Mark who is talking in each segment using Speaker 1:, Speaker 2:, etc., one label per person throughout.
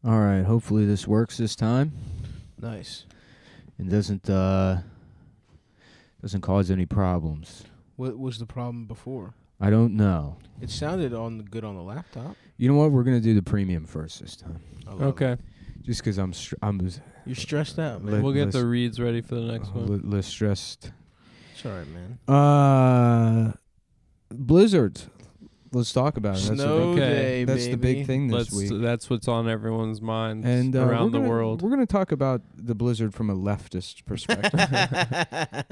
Speaker 1: All right. Hopefully this works this time
Speaker 2: Nice.
Speaker 1: and doesn't cause any problems.
Speaker 2: What was the problem before?
Speaker 1: I don't know.
Speaker 2: It sounded good on the laptop.
Speaker 1: You know what? We're gonna do the premium first this time,
Speaker 2: I love
Speaker 3: Okay.
Speaker 2: it.
Speaker 1: just because
Speaker 2: You're stressed out, man.
Speaker 1: Let-
Speaker 3: We'll get
Speaker 1: let's-
Speaker 3: the reads ready for the next one.
Speaker 1: less stressed.
Speaker 2: It's all right, man.
Speaker 1: Blizzard. Let's talk about it.
Speaker 2: Snow
Speaker 3: okay.
Speaker 2: day,
Speaker 1: That's the
Speaker 2: baby.
Speaker 1: big thing this week.
Speaker 3: That's what's on everyone's minds
Speaker 1: And
Speaker 3: around the
Speaker 1: we're
Speaker 3: world.
Speaker 1: going to talk about the blizzard from a leftist perspective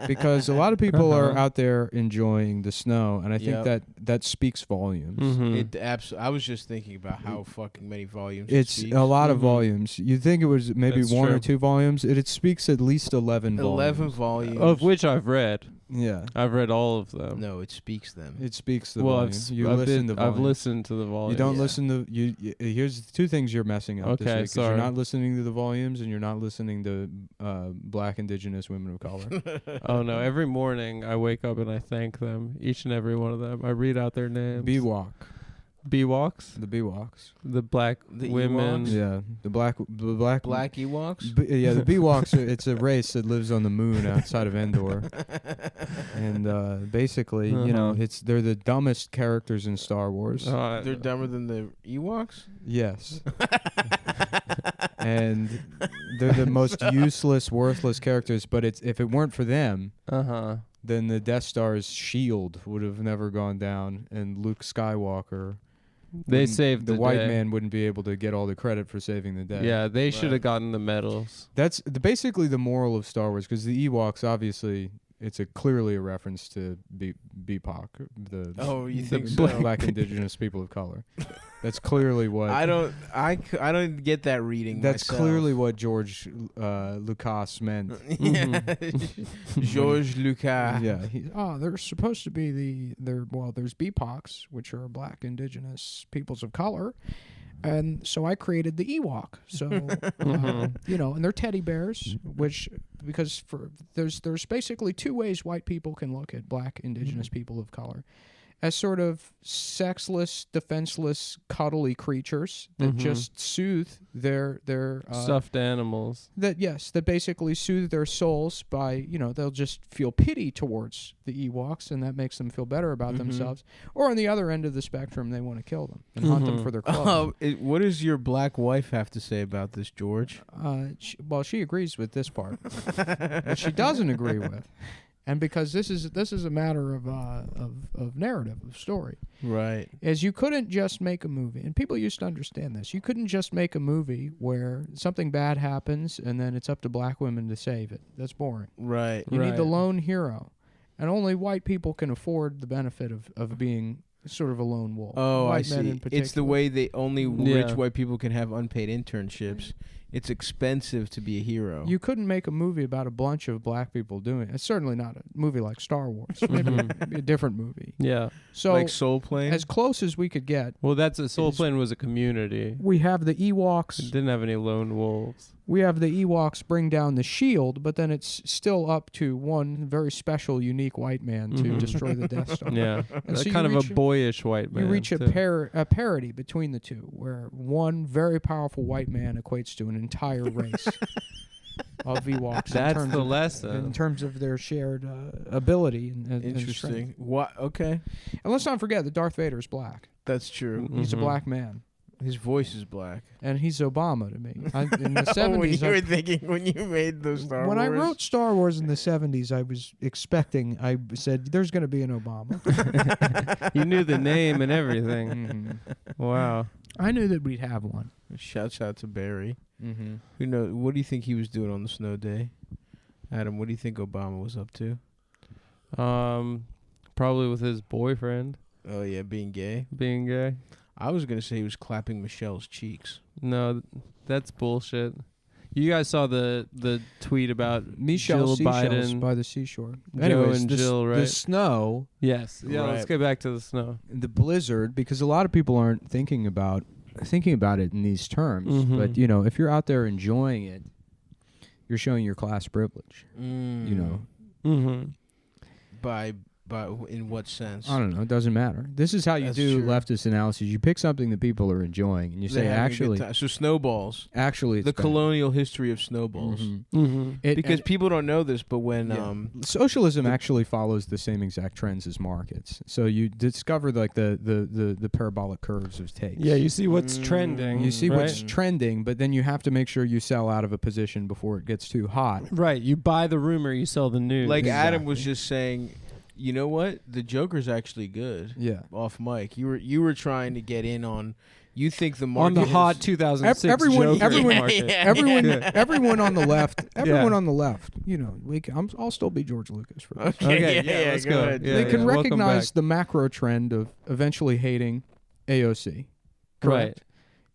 Speaker 1: because a lot of people are out there enjoying the snow, and I think that speaks volumes.
Speaker 3: Mm-hmm.
Speaker 2: I was just thinking about how fucking many volumes.
Speaker 1: It's
Speaker 2: speaks.
Speaker 1: a lot of volumes. You think it was maybe
Speaker 3: That's
Speaker 1: one
Speaker 3: true.
Speaker 1: or two volumes? It speaks at least 11 volumes.
Speaker 2: 11 volumes.
Speaker 3: Of which I've read.
Speaker 1: Yeah.
Speaker 3: I've read all of them.
Speaker 2: No, it speaks them.
Speaker 1: It speaks the
Speaker 3: well,
Speaker 1: volumes.
Speaker 3: I've listened to the volumes.
Speaker 1: You don't
Speaker 2: Yeah.
Speaker 1: listen to you. Here's two things you're messing up this
Speaker 3: Okay,
Speaker 1: week. 'Cause
Speaker 3: sorry.
Speaker 1: You're not listening to the volumes, and you're not listening to Black Indigenous women of color.
Speaker 3: Oh no! Every morning I wake up and I thank them, each and every one of them. I read out their names.
Speaker 1: Bewalk.
Speaker 3: Bewoks,
Speaker 1: The Bewoks.
Speaker 3: the black
Speaker 2: The
Speaker 3: women.
Speaker 2: Ewoks?
Speaker 1: Yeah, the black
Speaker 2: Black Ewoks?
Speaker 1: Yeah, the Bewoks. It's a race that lives on the moon outside of Endor, and basically, you know, they're the dumbest characters in Star Wars.
Speaker 2: They're dumber than the Ewoks?
Speaker 1: Yes, and they're the most useless, worthless characters. But if it weren't for them, then the Death Star's shield would have never gone down, and Luke Skywalker.
Speaker 3: They saved
Speaker 1: the white
Speaker 3: day.
Speaker 1: man wouldn't be able to get all the credit for saving the day.
Speaker 3: Yeah, they should have gotten the medals.
Speaker 1: That's basically the moral of Star Wars, because the Ewoks, obviously, it's clearly a reference to BIPOC,
Speaker 2: You
Speaker 1: the
Speaker 2: think so?
Speaker 1: Black Indigenous people of color. That's clearly what.
Speaker 2: I don't get that reading.
Speaker 1: That's
Speaker 2: myself.
Speaker 1: clearly what George Lucas meant.
Speaker 2: Yeah. George Lucas.
Speaker 1: Yeah. They're supposed to be there's BIPOCs, which are Black Indigenous peoples of color. And so I created the Ewok. So, and they're teddy bears, because there's basically two ways white people can look at Black Indigenous people of color. As sort of sexless, defenseless, cuddly creatures that just soothe their
Speaker 3: Stuffed animals.
Speaker 1: That basically soothe their souls by, they'll just feel pity towards the Ewoks, and that makes them feel better about themselves. Or on the other end of the spectrum, they want to kill them and hunt them for their clothes.
Speaker 2: What does your black wife have to say about this, George?
Speaker 1: She agrees with this part. What she doesn't agree with, and because this is a matter of narrative, of story,
Speaker 2: Right.
Speaker 1: is you couldn't just make a movie, and people used to understand this. You couldn't just make a movie where something bad happens and then it's up to black women to save it. That's boring.
Speaker 2: Right.
Speaker 1: You need the lone hero, and only white people can afford the benefit of being sort of a lone wolf.
Speaker 2: Oh,
Speaker 1: white
Speaker 2: I
Speaker 1: men
Speaker 2: see.
Speaker 1: in particular.
Speaker 2: It's the way only
Speaker 3: Yeah.
Speaker 2: rich white people can have unpaid internships. It's expensive to be a hero.
Speaker 1: You couldn't make a movie about a bunch of black people doing it. It's certainly not a movie like Star Wars. Maybe a different movie.
Speaker 3: Yeah.
Speaker 1: So
Speaker 2: like Soul Plane?
Speaker 1: as close as we could get,
Speaker 3: Well, Soul Plane was a community.
Speaker 1: we have the
Speaker 3: It
Speaker 1: Ewoks.
Speaker 3: didn't have any lone wolves.
Speaker 1: We have the Ewoks bring down the shield, but then it's still up to one very special, unique white man to destroy the Death Star.
Speaker 3: Yeah.
Speaker 1: And so
Speaker 3: Kind
Speaker 1: you
Speaker 3: of a boyish white man.
Speaker 1: You reach a
Speaker 3: too.
Speaker 1: parity between the two, where one very powerful white man equates to an entire race of Ewoks.
Speaker 3: That's
Speaker 1: in terms
Speaker 3: the
Speaker 1: of,
Speaker 3: lesson.
Speaker 1: in terms of their shared ability and
Speaker 2: Interesting.
Speaker 1: strength.
Speaker 2: What? Okay.
Speaker 1: And let's not forget that Darth Vader is black.
Speaker 2: That's true.
Speaker 1: He's a black man,
Speaker 2: His voice is black.
Speaker 1: and he's Obama to me. In the
Speaker 2: Oh, when
Speaker 1: 70s,
Speaker 2: you were thinking, when you made those Star
Speaker 1: when
Speaker 2: Wars.
Speaker 1: I wrote Star Wars in the 70s, I was expecting. I said, "There's going to be an Obama."
Speaker 3: You knew the name and everything.
Speaker 1: Mhm.
Speaker 3: Wow.
Speaker 1: I knew that we'd have one.
Speaker 2: Shouts out to Barry.
Speaker 1: Mm-hmm.
Speaker 2: Who knows? What do you think he was doing on the snow day? Adam, what do you think Obama was up to?
Speaker 3: Probably with his boyfriend
Speaker 2: Oh, yeah, being gay.
Speaker 3: being gay.
Speaker 2: I was going to say he was clapping Michelle's cheeks.
Speaker 3: No, that's bullshit. You guys saw the tweet about
Speaker 1: Michelle
Speaker 3: Jill
Speaker 1: Seychelles
Speaker 3: Biden
Speaker 1: by the seashore.
Speaker 3: Joe
Speaker 1: Anyways,
Speaker 3: and
Speaker 1: the,
Speaker 3: Jill,
Speaker 1: the
Speaker 3: right?
Speaker 1: snow,
Speaker 3: Yes. Yeah, let's
Speaker 2: Right.
Speaker 3: get back to the snow.
Speaker 1: the blizzard, because a lot of people aren't thinking about it in these terms.
Speaker 3: Mhm.
Speaker 1: But if you're out there enjoying it, you're showing your class privilege.
Speaker 2: Mm.
Speaker 1: You know,
Speaker 3: Mm-hmm.
Speaker 2: By in what sense?
Speaker 1: I don't know. It doesn't matter. This is how you
Speaker 2: That's
Speaker 1: do
Speaker 2: true.
Speaker 1: leftist analysis. You pick something that people are enjoying, and you say,
Speaker 2: They're having a
Speaker 1: actually,
Speaker 2: good time. So snowballs.
Speaker 1: actually, it's
Speaker 2: The
Speaker 1: bad.
Speaker 2: colonial history of snowballs.
Speaker 1: Mhm.
Speaker 3: Mm-hmm.
Speaker 2: Because people don't know this, but when
Speaker 1: Socialism actually follows the same exact trends as markets. So you discover like the parabolic curves of takes.
Speaker 3: Yeah, you see what's trending.
Speaker 1: You see
Speaker 3: right?
Speaker 1: what's trending, but then you have to make sure you sell out of a position before it gets too hot.
Speaker 3: Right. You buy the rumor, you sell the news.
Speaker 2: like Adam was
Speaker 1: Exactly.
Speaker 2: just saying, you know what? The Joker's actually good.
Speaker 1: Yeah.
Speaker 2: Off mic. You were trying to get in on. You think the
Speaker 3: on
Speaker 2: market
Speaker 3: the hot
Speaker 2: is-
Speaker 3: 2006
Speaker 1: Everyone-
Speaker 3: Joker
Speaker 1: everyone-
Speaker 3: market.
Speaker 1: Everyone,
Speaker 3: Yeah.
Speaker 1: everyone on the left, everyone
Speaker 3: Yeah.
Speaker 1: on the left, you know, I'll still be George Lucas for this.
Speaker 3: Okay,
Speaker 2: yeah,
Speaker 3: yeah, let's
Speaker 2: go
Speaker 3: go.
Speaker 2: ahead.
Speaker 3: Yeah,
Speaker 1: They can
Speaker 3: welcome
Speaker 1: recognize
Speaker 3: back.
Speaker 1: the macro trend of eventually hating AOC.
Speaker 3: Right.
Speaker 1: Correct?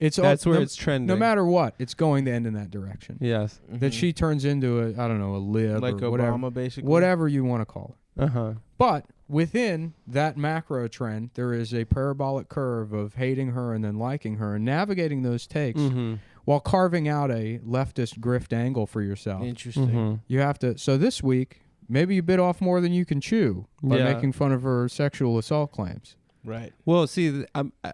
Speaker 1: It's
Speaker 3: That's
Speaker 1: all,
Speaker 3: where
Speaker 1: no,
Speaker 3: it's trending.
Speaker 1: no matter what, it's going to end in that direction.
Speaker 3: Yes.
Speaker 1: That she turns into a lib
Speaker 2: like
Speaker 1: or whatever,
Speaker 2: Obama, basically.
Speaker 1: whatever you want to call it.
Speaker 3: Uh-huh.
Speaker 1: But within that macro trend, there is a parabolic curve of hating her and then liking her and navigating those takes
Speaker 3: Mm-hmm.
Speaker 1: while carving out a leftist grift angle for yourself.
Speaker 2: Interesting.
Speaker 3: Mm-hmm.
Speaker 1: You have to. So this week, maybe you bit off more than you can chew by
Speaker 3: Yeah.
Speaker 1: making fun of her sexual assault claims.
Speaker 2: Right.
Speaker 3: Well, see,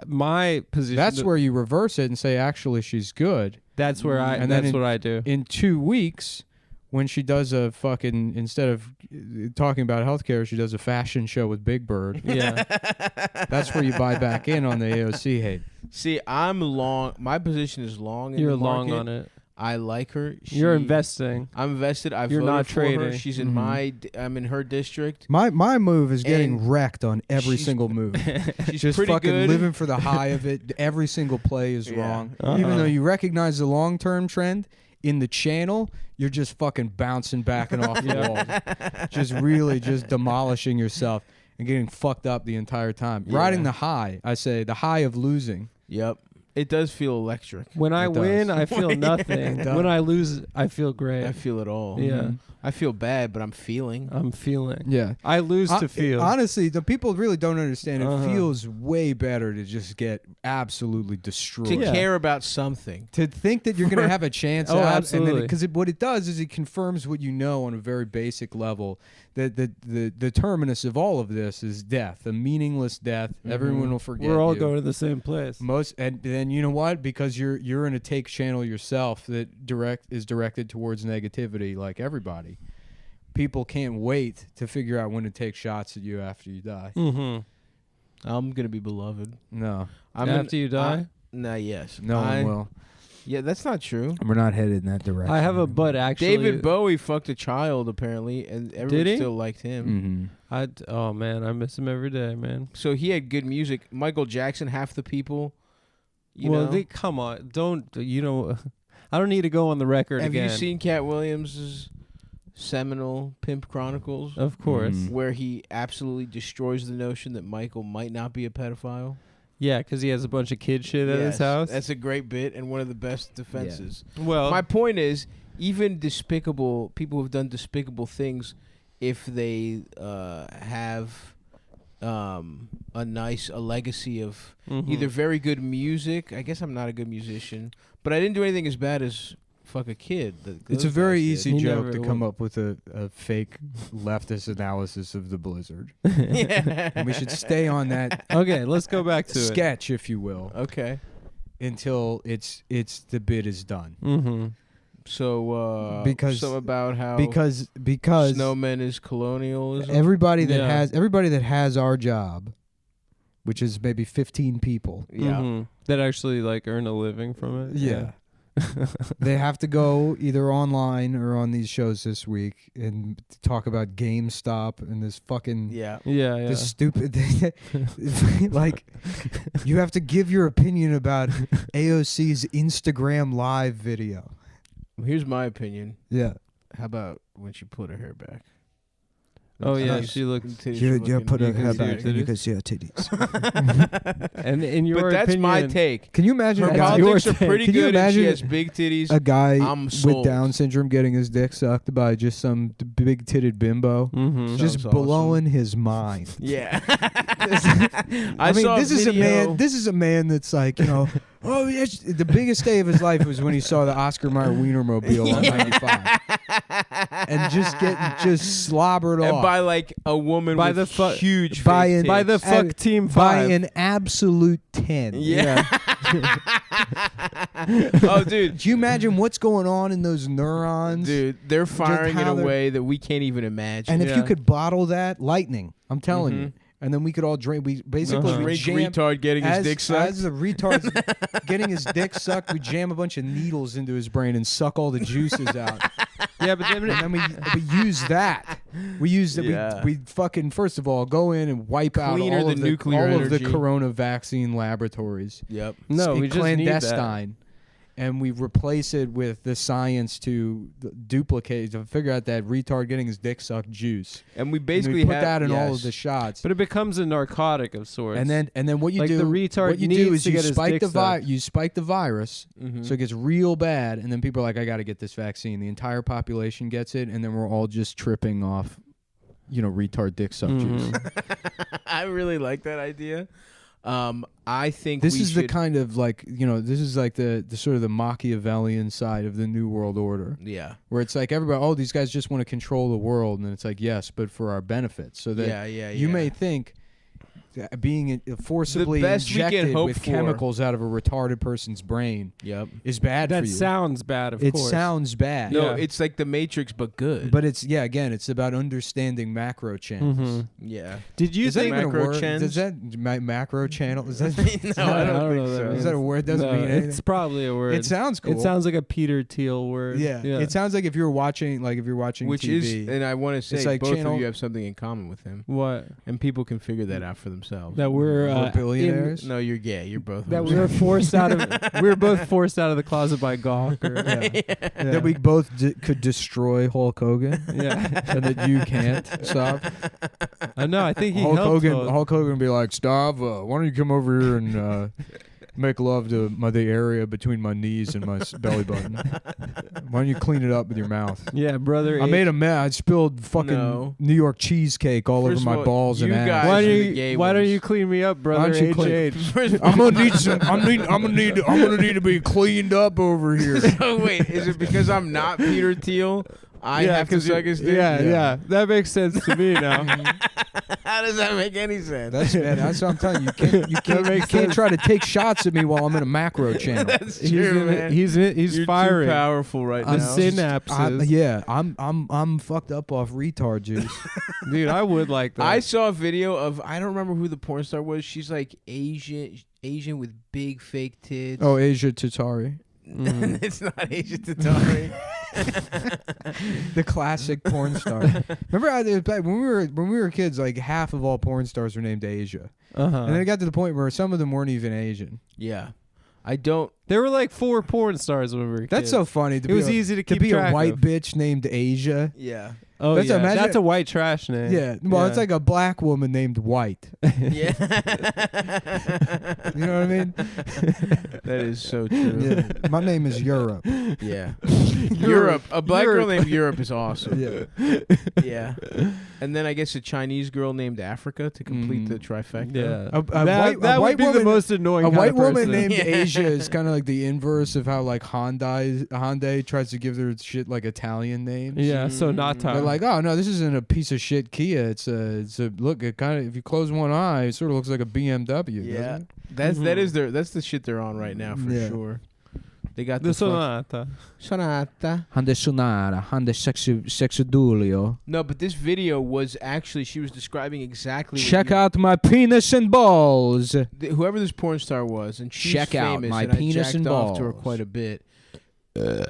Speaker 3: my position.
Speaker 1: That's where you reverse it and say, actually, she's good.
Speaker 3: That's where I.
Speaker 1: And then
Speaker 3: That's what I do.
Speaker 1: In 2 weeks, when she does a fucking, instead of talking about healthcare, she does a fashion show with Big Bird.
Speaker 3: Yeah.
Speaker 1: That's where you buy back in on the AOC hate.
Speaker 2: See, I'm long. My position is long. In
Speaker 3: You're
Speaker 2: the
Speaker 3: long
Speaker 2: market.
Speaker 3: on it.
Speaker 2: I like her.
Speaker 3: You're investing.
Speaker 2: I'm invested. I've
Speaker 3: You're
Speaker 2: voted
Speaker 3: not
Speaker 2: for her.
Speaker 3: trading.
Speaker 2: She's in I'm in her district.
Speaker 1: My move is getting
Speaker 2: And
Speaker 1: wrecked on every
Speaker 2: she's-
Speaker 1: single move.
Speaker 2: She's
Speaker 1: Just
Speaker 2: pretty
Speaker 1: fucking
Speaker 2: good.
Speaker 1: living for the high of it. Every single play is
Speaker 2: Yeah.
Speaker 1: wrong.
Speaker 3: Uh-huh.
Speaker 1: Even though you recognize the long-term trend, in the channel, you're just fucking bouncing back and off the walls. Just really just demolishing yourself and getting fucked up the entire time.
Speaker 2: Yeah.
Speaker 1: Riding the high, I say, the high of losing.
Speaker 2: Yep. It does feel electric.
Speaker 3: When I
Speaker 1: It does.
Speaker 3: win, I feel nothing.
Speaker 1: It does.
Speaker 3: When I lose, I feel great.
Speaker 2: I feel it all.
Speaker 3: Yeah.
Speaker 1: Mhm.
Speaker 2: I feel bad, but I'm feeling.
Speaker 3: I'm feeling.
Speaker 1: Yeah.
Speaker 3: I lose to feel.
Speaker 1: Honestly, the people really don't understand. It
Speaker 3: Uh-huh.
Speaker 1: feels way better to just get absolutely destroyed.
Speaker 2: To
Speaker 3: Yeah.
Speaker 2: care about something.
Speaker 1: To think that you're going to have a chance
Speaker 3: Oh,
Speaker 1: out,
Speaker 3: absolutely.
Speaker 1: because what it does is it confirms what you know on a very basic level, that the terminus of all of this is death, a meaningless death. Everyone will forget.
Speaker 3: We're all
Speaker 1: you.
Speaker 3: going to the same place.
Speaker 1: And then you know what? Because you're in a take channel yourself that is directed towards negativity, like everybody. People can't wait to figure out when to take shots at you after you die.
Speaker 3: Mm-hmm.
Speaker 2: I'm gonna be beloved.
Speaker 1: No,
Speaker 3: After you die?
Speaker 2: Nah, yes.
Speaker 1: no one will.
Speaker 2: Yeah, that's not true.
Speaker 1: We're not headed in that direction.
Speaker 3: I have a butt actually.
Speaker 2: David Bowie fucked a child apparently, and everyone
Speaker 3: he?
Speaker 2: still liked him.
Speaker 1: Mm-hmm.
Speaker 3: Oh man, I miss him every day, man.
Speaker 2: So he had good music. Michael Jackson, half the people. You
Speaker 3: well,
Speaker 2: know.
Speaker 3: come on, don't I don't need to go on the record
Speaker 2: Have
Speaker 3: again.
Speaker 2: you seen Cat Williams' seminal Pimp Chronicles,
Speaker 3: Of course.
Speaker 1: Mhm.
Speaker 2: where he absolutely destroys the notion that Michael might not be a pedophile?
Speaker 3: Yeah, because he has a bunch of kid shit at his
Speaker 2: Yes,
Speaker 3: house.
Speaker 2: That's a great bit and one of the best defenses.
Speaker 3: Well,
Speaker 2: My point is, even despicable people who've done despicable things, if they have a legacy of
Speaker 3: mhm.
Speaker 2: either very good music. I guess I'm not a good musician, but I didn't do anything as bad as fuck a kid.
Speaker 1: It's a very
Speaker 2: Those guys
Speaker 1: easy
Speaker 3: He
Speaker 1: joke
Speaker 3: never
Speaker 1: to
Speaker 3: will.
Speaker 1: come up with a fake leftist analysis of the blizzard.
Speaker 2: did. Yeah.
Speaker 1: And we should stay on that
Speaker 3: Okay, let's go back to it.
Speaker 1: sketch, if you will,
Speaker 2: Okay.
Speaker 1: until it's the bit is done.
Speaker 3: Mm-hmm.
Speaker 2: So
Speaker 1: Because-
Speaker 2: so about how
Speaker 1: Because
Speaker 2: snowmen is colonialism.
Speaker 1: everybody that
Speaker 3: Yeah.
Speaker 1: has our job, which is maybe 15 people.
Speaker 2: Yeah.
Speaker 3: That actually like earn a living from it.
Speaker 1: Yeah. They have to go either online or on these shows this week and talk about GameStop and this fucking
Speaker 2: Yeah.
Speaker 3: Yeah, yeah.
Speaker 1: this stupid thing. Like, you have to give your opinion about AOC's Instagram live video.
Speaker 2: Here's my opinion.
Speaker 1: Yeah.
Speaker 2: How about when she put her hair back?
Speaker 3: Oh yeah,
Speaker 2: Titties-
Speaker 3: she looked.
Speaker 2: titties
Speaker 1: You
Speaker 2: were looking-
Speaker 1: put her
Speaker 3: you can
Speaker 1: hair
Speaker 3: see her
Speaker 1: back and you
Speaker 3: titties?
Speaker 1: can see her titties.
Speaker 3: And in your
Speaker 2: But that's
Speaker 3: opinion,
Speaker 2: my take.
Speaker 1: Can you imagine
Speaker 2: Her
Speaker 1: a guy,
Speaker 2: politics
Speaker 3: your
Speaker 2: are pretty
Speaker 1: Can you
Speaker 2: good and she
Speaker 1: imagine
Speaker 2: has big titties.
Speaker 1: a guy
Speaker 2: I'm
Speaker 1: with
Speaker 2: sold.
Speaker 1: Down syndrome getting his dick sucked by just some big titted bimbo?
Speaker 3: Mm-hmm.
Speaker 1: Just
Speaker 2: Sounds
Speaker 1: blowing his mind.
Speaker 2: Yeah.
Speaker 1: I mean,
Speaker 2: saw
Speaker 1: this is a
Speaker 2: video-
Speaker 1: man. This is a man that's like, Oh, yes. The biggest day of his life was when he saw the Oscar Mayer Wienermobile on 95. And just slobbered
Speaker 2: And
Speaker 1: off.
Speaker 2: by like a woman
Speaker 3: By
Speaker 2: with
Speaker 3: the
Speaker 2: huge
Speaker 1: by
Speaker 2: fake
Speaker 1: an-
Speaker 3: By the
Speaker 2: tits.
Speaker 3: fuck team
Speaker 1: by
Speaker 3: 5.
Speaker 1: an absolute 10.
Speaker 2: Yeah. Oh, dude.
Speaker 1: Do you imagine what's going on in those neurons?
Speaker 2: Dude, they're firing in
Speaker 1: how
Speaker 2: a
Speaker 1: they're-
Speaker 2: way that we can't even imagine.
Speaker 1: And if you
Speaker 3: Yeah.
Speaker 1: could bottle that, lightning. I'm telling you. And then we could all drink. We basically
Speaker 3: Uh-huh.
Speaker 1: we
Speaker 2: Drink
Speaker 1: jam,
Speaker 2: retard getting his dick sucked.
Speaker 1: As the retard's getting his dick sucked, we jam a bunch of needles into his brain and suck all the juices out.
Speaker 3: Yeah, but then
Speaker 1: And then we use that. We use that.
Speaker 2: Yeah.
Speaker 1: We fucking first of all go in and wipe out
Speaker 2: Cleaner
Speaker 1: all
Speaker 2: than
Speaker 1: of the
Speaker 2: nuclear
Speaker 1: all of the
Speaker 2: energy.
Speaker 1: corona vaccine laboratories.
Speaker 2: Yep.
Speaker 3: no,
Speaker 1: It's
Speaker 3: we just need that.
Speaker 1: clandestine. And we replace it with the science to duplicate, to figure out that retard getting his dick sucked juice.
Speaker 2: And we
Speaker 1: And
Speaker 2: basically
Speaker 1: we put
Speaker 2: have,
Speaker 1: that in all
Speaker 2: yes.
Speaker 1: of the shots.
Speaker 3: But it becomes a narcotic of sorts.
Speaker 1: And then what you
Speaker 3: Like
Speaker 1: do,
Speaker 3: the retard
Speaker 1: what you
Speaker 3: needs
Speaker 1: do is
Speaker 3: to
Speaker 1: you
Speaker 3: get his
Speaker 1: spike
Speaker 3: dick
Speaker 1: the
Speaker 3: sucked.
Speaker 1: you spike the virus,
Speaker 2: Mhm.
Speaker 1: so it gets real bad, and then people are like, I got to get this vaccine. The entire population gets it, and then we're all just tripping off, retard dick suck juice.
Speaker 2: I really like that idea. I think
Speaker 1: This
Speaker 2: we
Speaker 1: is
Speaker 2: should,
Speaker 1: the kind of this is like the sort of the Machiavellian side of the New World Order,
Speaker 2: yeah.
Speaker 1: where it's like everybody, these guys just want to control the world, and it's like, yes, but for our benefit, so that you may think being forcibly
Speaker 2: best we can
Speaker 1: injected
Speaker 2: hope
Speaker 1: with
Speaker 2: for-
Speaker 1: chemicals out of a retarded person's brain
Speaker 2: Yep.
Speaker 1: is bad
Speaker 3: that
Speaker 1: for you.
Speaker 3: sounds bad, of
Speaker 1: It
Speaker 3: course.
Speaker 1: sounds bad.
Speaker 2: No,
Speaker 3: Yeah.
Speaker 2: it's like the Matrix, but good.
Speaker 1: But it's it's about understanding macro channels.
Speaker 3: Mhm.
Speaker 2: yeah.
Speaker 3: Did you
Speaker 1: Is that
Speaker 3: think
Speaker 1: even a
Speaker 2: macro
Speaker 1: word?
Speaker 2: channels?
Speaker 1: Does that macro channel? Is that
Speaker 2: No, I don't think
Speaker 3: know
Speaker 2: so.
Speaker 3: that
Speaker 1: is that a word? Doesn't
Speaker 3: No,
Speaker 1: mean anything.
Speaker 3: it's probably a word.
Speaker 1: It sounds cool.
Speaker 3: It sounds like a Peter Thiel word.
Speaker 1: yeah. It sounds like if you're watching
Speaker 2: Which
Speaker 1: TV.
Speaker 2: is, and I want to say,
Speaker 1: It's like
Speaker 2: both
Speaker 1: channel-
Speaker 2: of you have something in common with him,
Speaker 3: what
Speaker 2: and people can figure that out for themselves.
Speaker 3: that we're
Speaker 1: We're billionaires.
Speaker 2: No, you're gay. You're both.
Speaker 3: that we were forced out of. We were both forced out of the closet by Gawker. Yeah.
Speaker 1: That we both could destroy Hulk Hogan,
Speaker 3: Yeah.
Speaker 1: and that you can't stop.
Speaker 3: I know. I think he
Speaker 1: Hulk
Speaker 3: helped.
Speaker 1: Hogan. Hulk Hogan would be like, "Stav, why don't you come over here and make love to the area between my knees and my belly button? Why don't you clean it up with your mouth?"
Speaker 3: Yeah, brother.
Speaker 1: I made a mess. I spilled fucking
Speaker 2: No.
Speaker 1: New York cheesecake all
Speaker 2: First
Speaker 1: over my
Speaker 2: of all,
Speaker 1: balls and
Speaker 2: you
Speaker 1: ass.
Speaker 2: guys
Speaker 3: Why
Speaker 2: are
Speaker 3: don't
Speaker 2: the gay
Speaker 3: you? Why don't
Speaker 2: ones.
Speaker 3: you clean me up, brother?
Speaker 1: don't you clean-
Speaker 3: HH.
Speaker 2: First of
Speaker 1: I'm gonna need some. I'm gonna need to be cleaned up over here.
Speaker 2: Oh wait, is it because I'm not Peter Thiel? I
Speaker 3: Yeah,
Speaker 2: have to
Speaker 3: 'cause
Speaker 2: suck his dick.
Speaker 3: Yeah. That makes sense to me now.
Speaker 2: How does that make any sense?
Speaker 1: That's what I'm telling you. You can't
Speaker 3: makes
Speaker 1: can't
Speaker 3: sense.
Speaker 1: try to take shots at me while I'm in a macro channel.
Speaker 2: That's
Speaker 3: He's
Speaker 2: true,
Speaker 3: in
Speaker 2: man.
Speaker 3: He's
Speaker 2: You're
Speaker 3: firing.
Speaker 2: too powerful right
Speaker 3: The
Speaker 1: I'm
Speaker 2: now.
Speaker 3: synapses.
Speaker 1: I'm fucked up off retard juice.
Speaker 3: Dude, I would like that.
Speaker 2: I saw a video of, I don't remember who the porn star was. She's like Asian with big fake tits.
Speaker 1: Oh, Asia Tatari,
Speaker 2: It's not Asia Tatari.
Speaker 1: the classic porn star. Remember when we were kids, like half of all porn stars were named Asia,
Speaker 3: Uh-huh.
Speaker 1: and then it got to the point where some of them weren't even Asian.
Speaker 2: Yeah. I don't.
Speaker 3: There were like 4 porn stars when we were kids.
Speaker 1: That's so funny.
Speaker 3: It was easy to keep
Speaker 1: be
Speaker 3: track
Speaker 1: a white
Speaker 3: of.
Speaker 1: bitch named Asia.
Speaker 2: Yeah.
Speaker 3: Oh,
Speaker 1: That's-
Speaker 3: yeah.
Speaker 1: imagine-
Speaker 3: That's a white trash name.
Speaker 1: Yeah, well, it's like a black woman named White.
Speaker 2: Yeah.
Speaker 1: You know what I mean?
Speaker 2: That is so true.
Speaker 1: Yeah. My name is Europe.
Speaker 2: Yeah. Europe. A black girl named Europe is awesome.
Speaker 1: Yeah.
Speaker 2: Yeah. And then I guess a Chinese girl named Africa to complete the trifecta.
Speaker 3: Yeah.
Speaker 1: A
Speaker 3: that
Speaker 1: white
Speaker 3: would be
Speaker 1: woman,
Speaker 3: the most annoying
Speaker 1: A
Speaker 3: kind
Speaker 1: white
Speaker 3: of
Speaker 1: woman
Speaker 3: person.
Speaker 1: named
Speaker 2: Yeah.
Speaker 1: Asia is kind of like the inverse of how like Hyundai tries to give their shit like Italian names.
Speaker 3: Yeah, so not
Speaker 1: They're like, oh no, this isn't a piece of shit Kia. It's a look. It kind of, if you close one eye, it sort of looks like a BMW.
Speaker 2: Yeah.
Speaker 1: doesn't
Speaker 2: That's the shit they're on right now for
Speaker 1: Yeah.
Speaker 2: sure. They got
Speaker 3: The
Speaker 2: the fuck-
Speaker 3: Sonata.
Speaker 2: Sonata.
Speaker 1: Hyundai Sonata, Hyundai Sexadulio.
Speaker 2: No, but this video was actually, she was describing exactly what
Speaker 1: Check
Speaker 2: you-
Speaker 1: out my penis and balls.
Speaker 2: whoever this porn star was, and she's
Speaker 1: Check out
Speaker 2: famous,
Speaker 1: my
Speaker 2: and
Speaker 1: penis
Speaker 2: I jacked
Speaker 1: and
Speaker 2: off to her
Speaker 1: balls.
Speaker 2: quite a bit.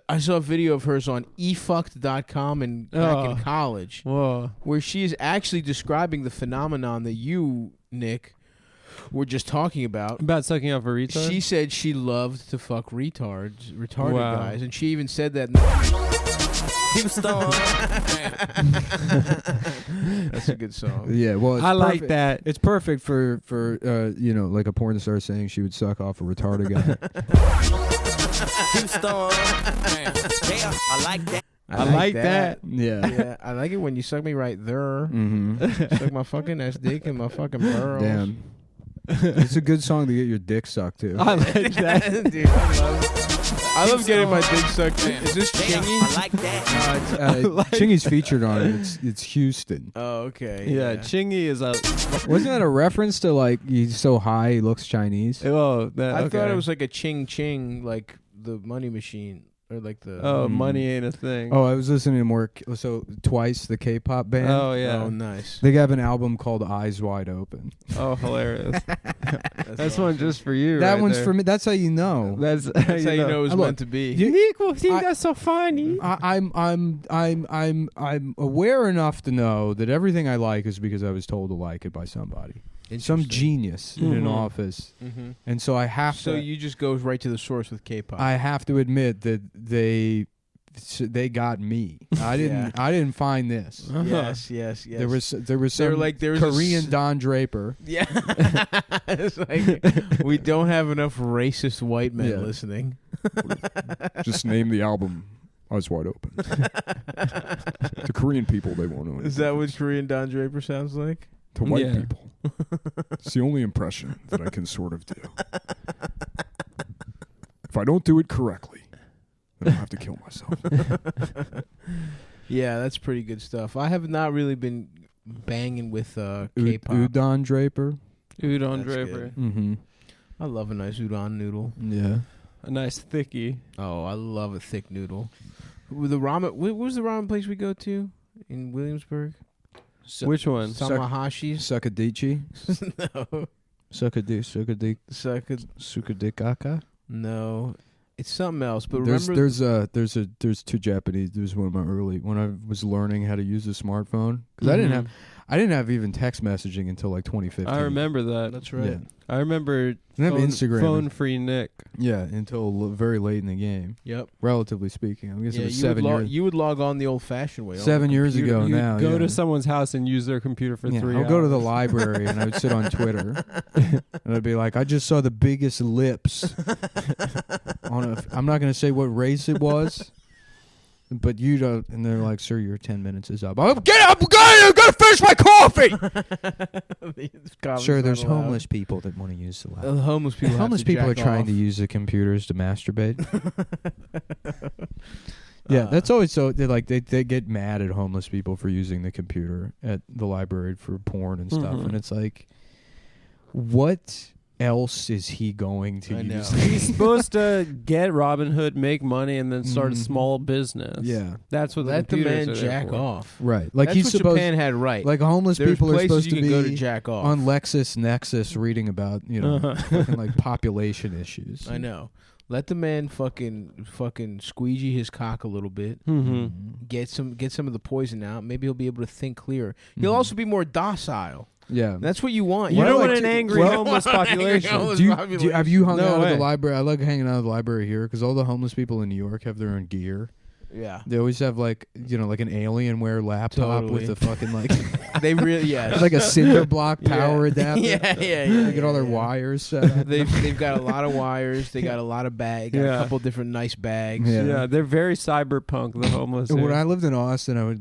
Speaker 2: I saw a video of hers on efucked.com and back in college,
Speaker 3: Whoa.
Speaker 2: where she is actually describing the phenomenon that you, Nick, were just talking about.
Speaker 3: About sucking off a retard?
Speaker 2: She said she loved to fuck retarded
Speaker 3: Wow.
Speaker 2: guys, and she even said that. That's a good song.
Speaker 1: Yeah, well, it's
Speaker 3: I like
Speaker 1: perfect.
Speaker 3: that.
Speaker 1: It's perfect for like a porn star saying she would suck off a retarded guy.
Speaker 3: I like that.
Speaker 1: Yeah.
Speaker 2: Yeah, I like it when you suck me right there.
Speaker 1: Mm-hmm.
Speaker 2: Suck my fucking ass dick and my fucking burrows.
Speaker 1: Damn.
Speaker 4: It's a good song to get your dick sucked to.
Speaker 3: I like that.
Speaker 2: Dude, I love getting my dick sucked. Is this Chingy?
Speaker 5: I like that.
Speaker 4: Chingy's featured on it. It's Houston.
Speaker 2: Oh, okay.
Speaker 3: Yeah, Chingy is a.
Speaker 4: Wasn't that a reference to like he's so high he looks Chinese?
Speaker 3: Oh, that,
Speaker 2: I thought
Speaker 3: okay.
Speaker 2: it was like a ching ching, like the money machine, or like the.
Speaker 3: Oh, money ain't a thing.
Speaker 4: Oh, I was listening to more. So Twice, the K-pop band.
Speaker 3: Oh, yeah.
Speaker 2: Oh, nice.
Speaker 4: They have an album called Eyes Wide Open.
Speaker 3: Oh, hilarious. That's one
Speaker 2: awesome.
Speaker 3: just for you.
Speaker 4: That
Speaker 3: right
Speaker 4: one's
Speaker 3: there.
Speaker 4: for me. That's how you know.
Speaker 3: That's
Speaker 2: That's how you know it was
Speaker 4: Look,
Speaker 2: meant to be.
Speaker 3: Nico, think
Speaker 4: I-
Speaker 3: that's so funny.
Speaker 4: I'm aware enough to know that everything I like is because I was told to like it by somebody, some genius in an
Speaker 3: Mhm.
Speaker 4: office,
Speaker 2: Mm-hmm.
Speaker 4: and so I have
Speaker 2: So
Speaker 4: to.
Speaker 2: you just go right to the source with K-pop.
Speaker 4: I have to admit that they got me. I didn't find this.
Speaker 2: yes.
Speaker 4: There was
Speaker 2: They're
Speaker 4: some
Speaker 2: like, there was
Speaker 4: Korean Don Draper.
Speaker 2: Yeah. It's like, we don't have enough racist white men
Speaker 4: Yeah.
Speaker 2: listening.
Speaker 4: Just name the album Eyes Wide Open. The Korean people, they won't know.
Speaker 2: Is that what Korean Don Draper sounds like?
Speaker 4: to
Speaker 3: white Yeah.
Speaker 4: people? It's the only impression that I can sort of do. If I don't do it correctly, then I'll have to kill myself.
Speaker 2: Yeah, that's pretty good stuff. I have not really been banging with K-pop.
Speaker 4: Udon Draper.
Speaker 3: Udon
Speaker 2: That's
Speaker 3: Draper.
Speaker 2: good.
Speaker 4: Mm-hmm.
Speaker 2: I love a nice udon noodle.
Speaker 4: Yeah.
Speaker 3: A nice thickie.
Speaker 2: Oh, I love a thick noodle. With the ramen, what was the ramen place we go to in Williamsburg?
Speaker 3: Which one?
Speaker 2: Samahashi's?
Speaker 4: Suckadichi.
Speaker 2: No.
Speaker 4: Sukadikaka.
Speaker 2: No. It's something else. But
Speaker 4: There's
Speaker 2: remember,
Speaker 4: there's two Japanese. There was one of my early when I was learning how to use a smartphone because I
Speaker 3: Mhm.
Speaker 4: didn't have even text messaging until like 2015.
Speaker 3: I remember that.
Speaker 2: that's right.
Speaker 4: Yeah.
Speaker 3: I remember
Speaker 4: Didn't have Instagram.
Speaker 3: phone free Nick.
Speaker 4: Yeah, until very late in the game.
Speaker 2: Yep.
Speaker 4: Relatively speaking, I guess
Speaker 2: Yeah,
Speaker 4: it was
Speaker 2: you
Speaker 4: 7
Speaker 2: would
Speaker 4: years.
Speaker 2: you would log on the old-fashioned way. on the
Speaker 4: 7 years
Speaker 2: computer.
Speaker 4: ago
Speaker 3: You
Speaker 4: now.
Speaker 3: go
Speaker 4: yeah.
Speaker 3: to someone's house and use their computer for 3
Speaker 4: I'll
Speaker 3: hours.
Speaker 4: go to the library and I would sit on Twitter and I'd be like, I just saw the biggest lips on I'm not going to say what race it was, but you don't. And they're like, sir, your 10 minutes is up. Get up, I got to finish my coffee. Sure, there's homeless people that want to use the library.
Speaker 2: Homeless people.
Speaker 4: Homeless
Speaker 2: have to
Speaker 4: people are
Speaker 2: jack
Speaker 4: trying
Speaker 2: off.
Speaker 4: to use the computers to masturbate. Yeah, that's always so. They get mad at homeless people for using the computer at the library for porn and stuff,
Speaker 3: Mhm.
Speaker 4: and it's like, what else is he going to
Speaker 2: I know.
Speaker 4: use?
Speaker 3: He's supposed to get Robinhood, make money, and then start a
Speaker 4: Mhm.
Speaker 3: small business.
Speaker 4: Yeah,
Speaker 3: That's what
Speaker 2: Let the
Speaker 3: computers
Speaker 2: man
Speaker 3: are there
Speaker 2: jack
Speaker 3: for.
Speaker 2: off.
Speaker 4: right. Like
Speaker 2: That's
Speaker 4: he's
Speaker 2: what
Speaker 4: supposed,
Speaker 2: Japan had right.
Speaker 4: like homeless
Speaker 2: There's
Speaker 4: people are
Speaker 2: places
Speaker 4: supposed
Speaker 2: you
Speaker 4: to
Speaker 2: can
Speaker 4: be
Speaker 2: go to jack off.
Speaker 4: on LexisNexis reading about fucking like population issues.
Speaker 2: I know. Let the man fucking squeegee his cock a little bit.
Speaker 3: Mm-hmm.
Speaker 2: Get some of the poison out. Maybe he'll be able to think clear. He'll
Speaker 4: Mhm.
Speaker 2: also be more docile.
Speaker 4: Yeah.
Speaker 2: That's what you want.
Speaker 3: You
Speaker 4: Well,
Speaker 3: don't
Speaker 4: like
Speaker 3: want an
Speaker 4: to-
Speaker 3: angry
Speaker 4: well-
Speaker 3: homeless population.
Speaker 2: homeless
Speaker 4: Do you,
Speaker 2: population.
Speaker 4: have you hung
Speaker 3: No
Speaker 4: out at
Speaker 3: way.
Speaker 4: the library? I like hanging out at the library here because all the homeless people in New York have their own gear.
Speaker 2: Yeah.
Speaker 4: They always have like like an Alienware laptop
Speaker 2: Totally.
Speaker 4: with a fucking like
Speaker 2: They really
Speaker 4: it's like a cinder block power adapter.
Speaker 2: Yeah.
Speaker 4: They get all their wires set up.
Speaker 2: They've got a lot of wires. They got a lot of bags. Got
Speaker 3: Yeah.
Speaker 2: a couple different nice bags.
Speaker 4: Yeah.
Speaker 3: Yeah, they're very cyberpunk, the homeless.
Speaker 4: When
Speaker 3: here.
Speaker 4: I lived in Austin, I would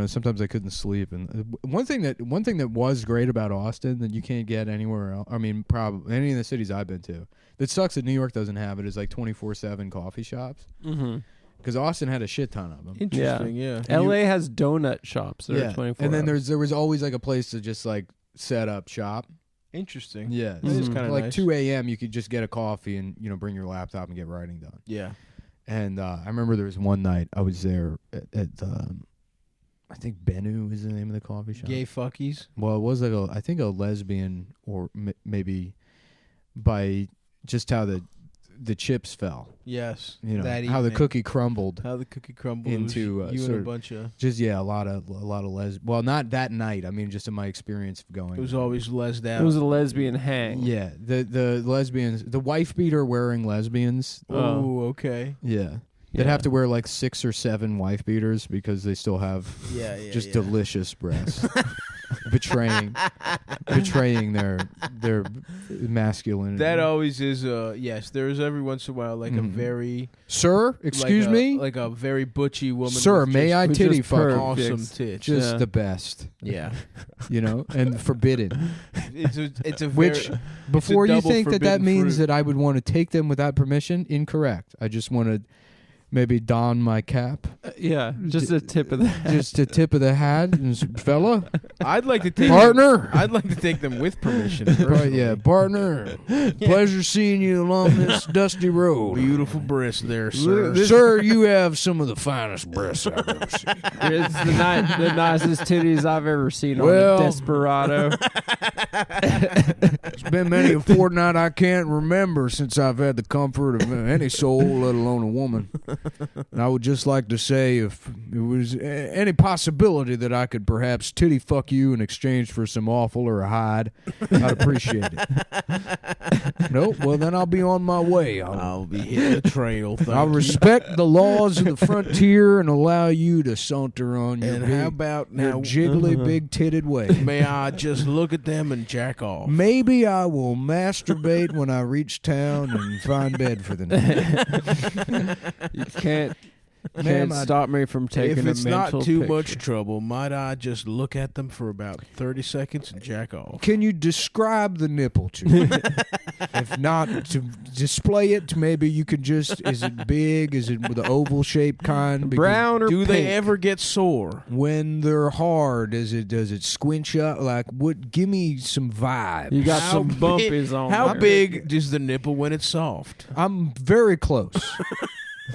Speaker 4: sometimes I couldn't sleep. And one thing that was great about Austin that you can't get anywhere else. I mean, probably any of the cities I've been to. That sucks that New York doesn't have it. Is like 24/7 coffee shops
Speaker 3: Mm-hmm.
Speaker 4: because Austin had a shit ton of them.
Speaker 2: Interesting. Yeah.
Speaker 3: LA has donut shops that are 24
Speaker 4: and then
Speaker 3: hours.
Speaker 4: there was always like a place to just like set up shop.
Speaker 2: Interesting.
Speaker 4: Yeah,
Speaker 2: That is
Speaker 3: Mhm.
Speaker 2: kind of
Speaker 4: like
Speaker 2: nice.
Speaker 4: 2 a.m. you could just get a coffee and bring your laptop and get writing done.
Speaker 2: Yeah.
Speaker 4: And I remember there was one night I was there at I think Bennu is the name of the coffee shop.
Speaker 2: Gay fuckies.
Speaker 4: Well, it was like I think a lesbian or maybe by just how the chips fell.
Speaker 2: Yes.
Speaker 4: You know
Speaker 2: that
Speaker 4: how the
Speaker 2: evening.
Speaker 4: cookie crumbled.
Speaker 2: How the cookie crumbled.
Speaker 4: Into,
Speaker 2: It was you
Speaker 4: sort
Speaker 2: and a
Speaker 4: of-
Speaker 2: bunch of.
Speaker 4: Just a lot of well, not that night. I mean, just in my experience of going.
Speaker 2: It was always lesed out.
Speaker 3: It was a lesbian hang.
Speaker 4: Yeah, the lesbians, the wife beater wearing lesbians.
Speaker 2: Oh, okay.
Speaker 4: Yeah. They'd have to wear like 6 or 7 wife beaters because they still have
Speaker 2: Yeah.
Speaker 4: just delicious breasts. betraying their masculinity.
Speaker 2: That always is. Yes, there is every once in a while like a very
Speaker 4: Sir, excuse me,
Speaker 2: like a very butchy woman.
Speaker 4: sir,
Speaker 2: with
Speaker 4: may
Speaker 2: just-
Speaker 4: I
Speaker 2: with
Speaker 4: titty
Speaker 2: just
Speaker 4: fuck?
Speaker 2: awesome tits.
Speaker 4: Just
Speaker 3: Yeah.
Speaker 4: the best,
Speaker 2: Yeah,
Speaker 4: and forbidden.
Speaker 2: it's a
Speaker 4: Which,
Speaker 2: very,
Speaker 4: before you
Speaker 2: double
Speaker 4: think that
Speaker 2: forbidden
Speaker 4: means
Speaker 2: fruit.
Speaker 4: that I would want to take them without permission, incorrect. I just want to maybe don my cap,
Speaker 3: Yeah, just a tip of the hat.
Speaker 4: just a tip of the hat, and fella,
Speaker 2: I'd like to take
Speaker 4: partner.
Speaker 2: I'd like to take them with permission.
Speaker 4: Right,
Speaker 2: personally.
Speaker 4: yeah, partner. Pleasure seeing you along this dusty road.
Speaker 2: Beautiful breast there, sir.
Speaker 4: Sir, you have some of the finest breasts I've ever seen.
Speaker 3: It's the nicest titties I've ever seen
Speaker 4: Well-
Speaker 3: on a Desperado.
Speaker 4: It's been many a fortnight I can't remember since I've had the comfort of any soul, let alone a woman. And I would just like to say, if it was any possibility that I could perhaps titty fuck you in exchange for some offal or a hide, I'd appreciate it. Nope, well then I'll be on my way.
Speaker 2: I'll be hitting the trail. Thank
Speaker 4: I'll
Speaker 2: you.
Speaker 4: respect the laws of the frontier and allow you to saunter on your,
Speaker 2: And
Speaker 4: big,
Speaker 2: how about
Speaker 4: your
Speaker 2: now?
Speaker 4: jiggly big-titted way.
Speaker 2: May I just look at them and jack off?
Speaker 4: Maybe I will masturbate when I reach town and find bed for the night.
Speaker 3: You can't
Speaker 4: Ma'am,
Speaker 3: stop me from taking
Speaker 2: If
Speaker 3: a
Speaker 2: it's
Speaker 3: mental
Speaker 2: not too
Speaker 3: picture.
Speaker 2: much trouble, might I just look at them for about 30 seconds and jack off?
Speaker 4: Can you describe the nipple to me? If not, to display it, maybe you could just, is it big? Is it the oval shaped kind? Because
Speaker 3: Brown or
Speaker 2: Do they
Speaker 3: pink?
Speaker 2: ever get sore?
Speaker 4: when they're hard, does it squinch up? Like, what? Give me some vibe.
Speaker 3: You got
Speaker 2: How
Speaker 3: some
Speaker 2: big-
Speaker 3: bumpies on
Speaker 2: How
Speaker 3: there.
Speaker 2: big is the nipple when it's soft?
Speaker 4: I'm very close.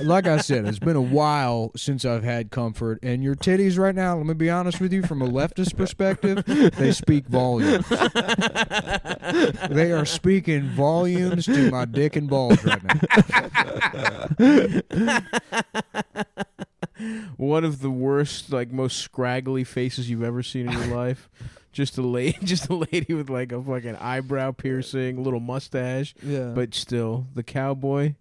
Speaker 4: Like I said, it's been a while since I've had comfort, and your titties right now, let me be honest with you, from a leftist perspective, they speak volumes. They are speaking volumes to my dick and balls right now.
Speaker 2: One of the worst, like most scraggly faces you've ever seen in your life. Just a lady with like a fucking eyebrow piercing, a little mustache,
Speaker 4: Yeah.
Speaker 2: but still, the cowboy,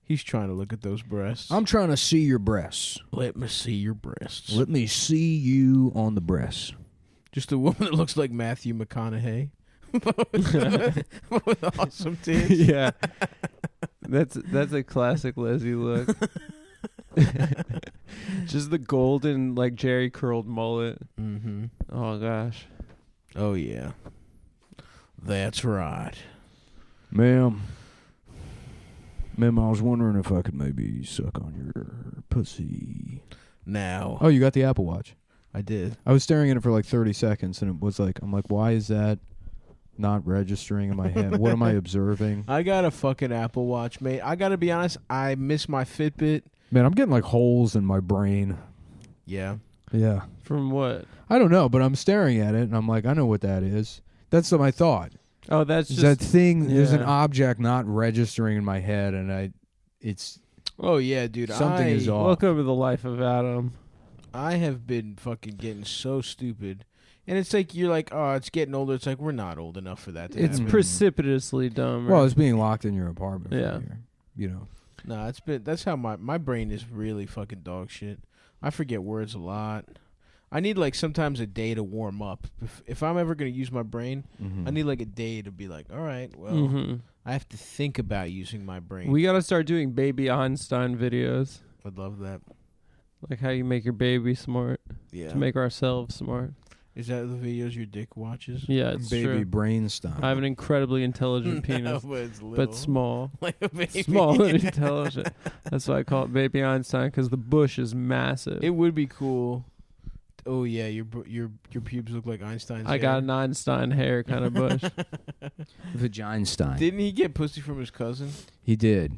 Speaker 2: he's trying to look at those breasts.
Speaker 4: I'm trying to see your breasts.
Speaker 2: Let me see your breasts.
Speaker 4: Let me see you on the breasts.
Speaker 2: Just a woman that looks like Matthew McConaughey. with awesome tits.
Speaker 3: Yeah, that's a classic Leslie look. Just the golden, like Jerry curled mullet.
Speaker 2: Mm-hmm.
Speaker 3: Oh gosh.
Speaker 2: Oh, yeah. That's right.
Speaker 4: Ma'am, I was wondering if I could maybe suck on your pussy.
Speaker 2: Now,
Speaker 4: Oh, you got the Apple Watch.
Speaker 2: I did.
Speaker 4: I was staring at it for like 30 seconds, and it was like, I'm like, why is that not registering in my head? What am I observing?
Speaker 2: I got a fucking Apple Watch, mate. I got to be honest, I miss my Fitbit.
Speaker 4: Man, I'm getting like holes in my brain.
Speaker 2: Yeah.
Speaker 4: Yeah.
Speaker 3: From what?
Speaker 4: I don't know, but I'm staring at it, and I'm like, I know what that is. That's my thought.
Speaker 3: Oh, that's
Speaker 4: Is
Speaker 3: just
Speaker 4: that thing, there's an
Speaker 3: yeah.
Speaker 4: object not registering in my head, and it's
Speaker 2: Oh, yeah, dude.
Speaker 4: something is off.
Speaker 3: welcome to the life of Adam.
Speaker 2: I have been fucking getting so stupid. And it's like, you're like, oh, it's getting older. It's like, we're not old enough for that to
Speaker 3: It's
Speaker 2: happen.
Speaker 3: precipitously dumb.
Speaker 4: Well, it's being locked in your apartment. For
Speaker 3: Yeah.
Speaker 4: a year, you know.
Speaker 2: Nah, that's how my brain is really fucking dog shit. I forget words a lot. I need like sometimes a day to warm up. If I'm ever gonna use my brain, I need like a day to be like, all right, well,
Speaker 3: Mhm.
Speaker 2: I have to think about using my brain.
Speaker 3: We gotta start doing baby Einstein videos,
Speaker 2: I'd love that.
Speaker 3: like how you make your baby smart
Speaker 2: Yeah.
Speaker 3: to make ourselves smart.
Speaker 2: Is that the videos your dick watches?
Speaker 3: Yeah, it's
Speaker 4: Baby
Speaker 3: true.
Speaker 4: brainstorm.
Speaker 3: I have an incredibly intelligent
Speaker 2: No,
Speaker 3: penis,
Speaker 2: but it's little.
Speaker 3: but small.
Speaker 2: Like a baby.
Speaker 3: Small and intelligent. That's why I call it baby Einstein, because the bush is massive.
Speaker 2: It would be cool. Oh yeah, your pubes look like Einstein's.
Speaker 3: I got an Einstein hair kind of bush.
Speaker 4: Vaginstein.
Speaker 2: Didn't he get pussy from his cousin?
Speaker 4: He did.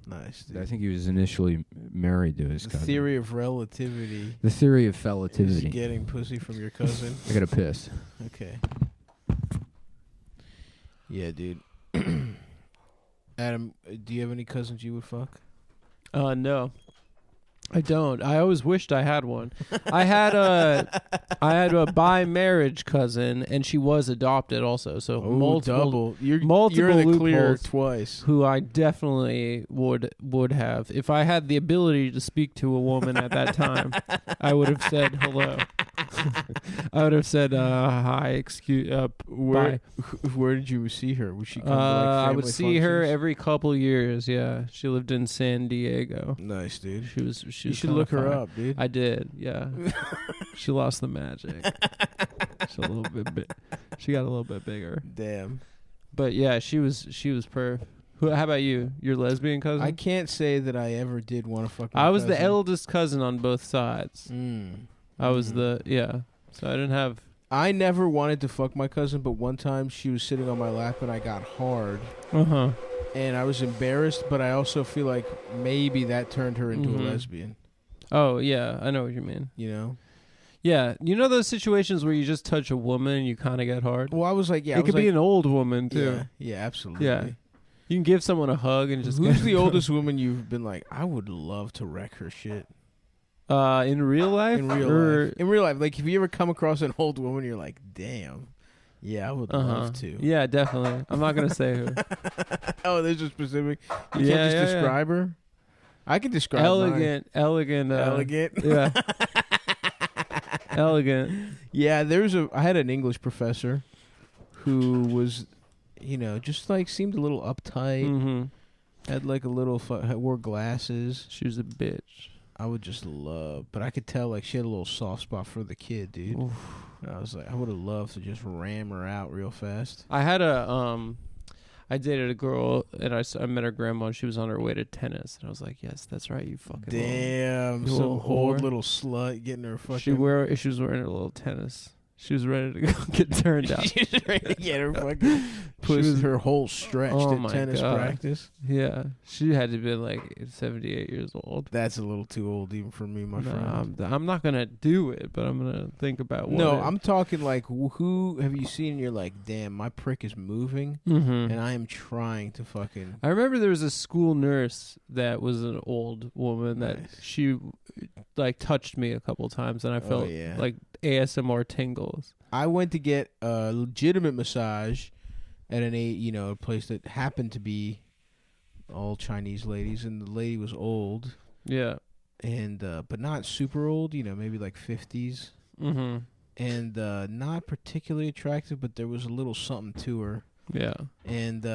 Speaker 2: Nice. Dude.
Speaker 4: I think he was initially married to his
Speaker 2: The
Speaker 4: cousin.
Speaker 2: theory of relativity.
Speaker 4: The theory of
Speaker 2: Is
Speaker 4: relativity.
Speaker 2: getting pussy from your cousin.
Speaker 4: I gotta piss.
Speaker 2: Okay. Yeah, dude. Adam, do you have any cousins you would fuck?
Speaker 3: No, I don't. I always wished I had one. I had a by marriage cousin, and she was adopted also. So multiple
Speaker 2: double. You're
Speaker 3: multiple
Speaker 2: in the clear
Speaker 3: loopholes.
Speaker 2: twice.
Speaker 3: who I definitely would have if I had the ability to speak to a woman at that time. I would have said hello. I would have said, "Hi, excuse." Bye.
Speaker 2: Where did you see her? Was she come to
Speaker 3: I would
Speaker 2: family
Speaker 3: see her
Speaker 2: functions?
Speaker 3: every couple years. Yeah, she lived in San Diego.
Speaker 2: Nice, dude.
Speaker 3: She was.
Speaker 2: You should look her up, dude.
Speaker 3: I did. Yeah. She lost the magic. She's a little bit. She got a little bit bigger.
Speaker 2: Damn.
Speaker 3: But yeah, she was perf. How about you? Your lesbian cousin?
Speaker 2: I can't say that I ever did want to fuck my
Speaker 3: I was the
Speaker 2: cousin.
Speaker 3: eldest cousin on both sides. I was so I didn't have.
Speaker 2: I never wanted to fuck my cousin, but one time she was sitting on my lap and I got hard. And I was embarrassed, but I also feel like maybe that turned her into a lesbian.
Speaker 3: Oh yeah, I know what you mean.
Speaker 2: You know?
Speaker 3: Yeah, you know those situations where you just touch a woman and you kind of get hard.
Speaker 2: Well, I was like, yeah,
Speaker 3: it could be an old woman too.
Speaker 2: Yeah, absolutely.
Speaker 3: Yeah, you can give someone a hug and just.
Speaker 2: Who's the oldest woman you've been like? I would love to wreck her shit.
Speaker 3: In real life?
Speaker 2: In real life, like if you ever come across an old woman, you're like, damn. Yeah, I would love to.
Speaker 3: Yeah, definitely. I'm not gonna say who.
Speaker 2: Oh, there's a specific. You can't just describe her. I can describe
Speaker 3: elegant. Yeah. Elegant.
Speaker 2: Yeah, I had an English professor who was, just like seemed a little uptight. Had like a little wore glasses.
Speaker 3: She was a bitch.
Speaker 2: I would just love, but I could tell like she had a little soft spot for the kid, dude. And I was like, I would have loved to just ram her out real fast.
Speaker 3: I had I dated a girl and I met her grandma and she was on her way to tennis and I was like, yes, that's right, you fucking
Speaker 2: damn, some old little slut getting her fucking.
Speaker 3: She was wearing her little tennis. She was ready to go get turned out.
Speaker 2: She was ready to get her fucking pussy, her whole stretched at tennis practice.
Speaker 3: Yeah. She had to be like 78 years old.
Speaker 2: That's a little too old even for me, my friend.
Speaker 3: I'm not going to do it, but I'm going to think about what.
Speaker 2: No, I'm talking like, who have you seen and you're like, damn, my prick is moving and I am trying to fucking.
Speaker 3: I remember there was a school nurse that was an old woman that she like touched me a couple times and I felt like ASMR tingles.
Speaker 2: I went to get a legitimate massage at a place that happened to be all Chinese ladies, and the lady was old.
Speaker 3: Yeah.
Speaker 2: And but not super old, maybe like 50s. And not particularly attractive, but there was a little something to her. Yeah. And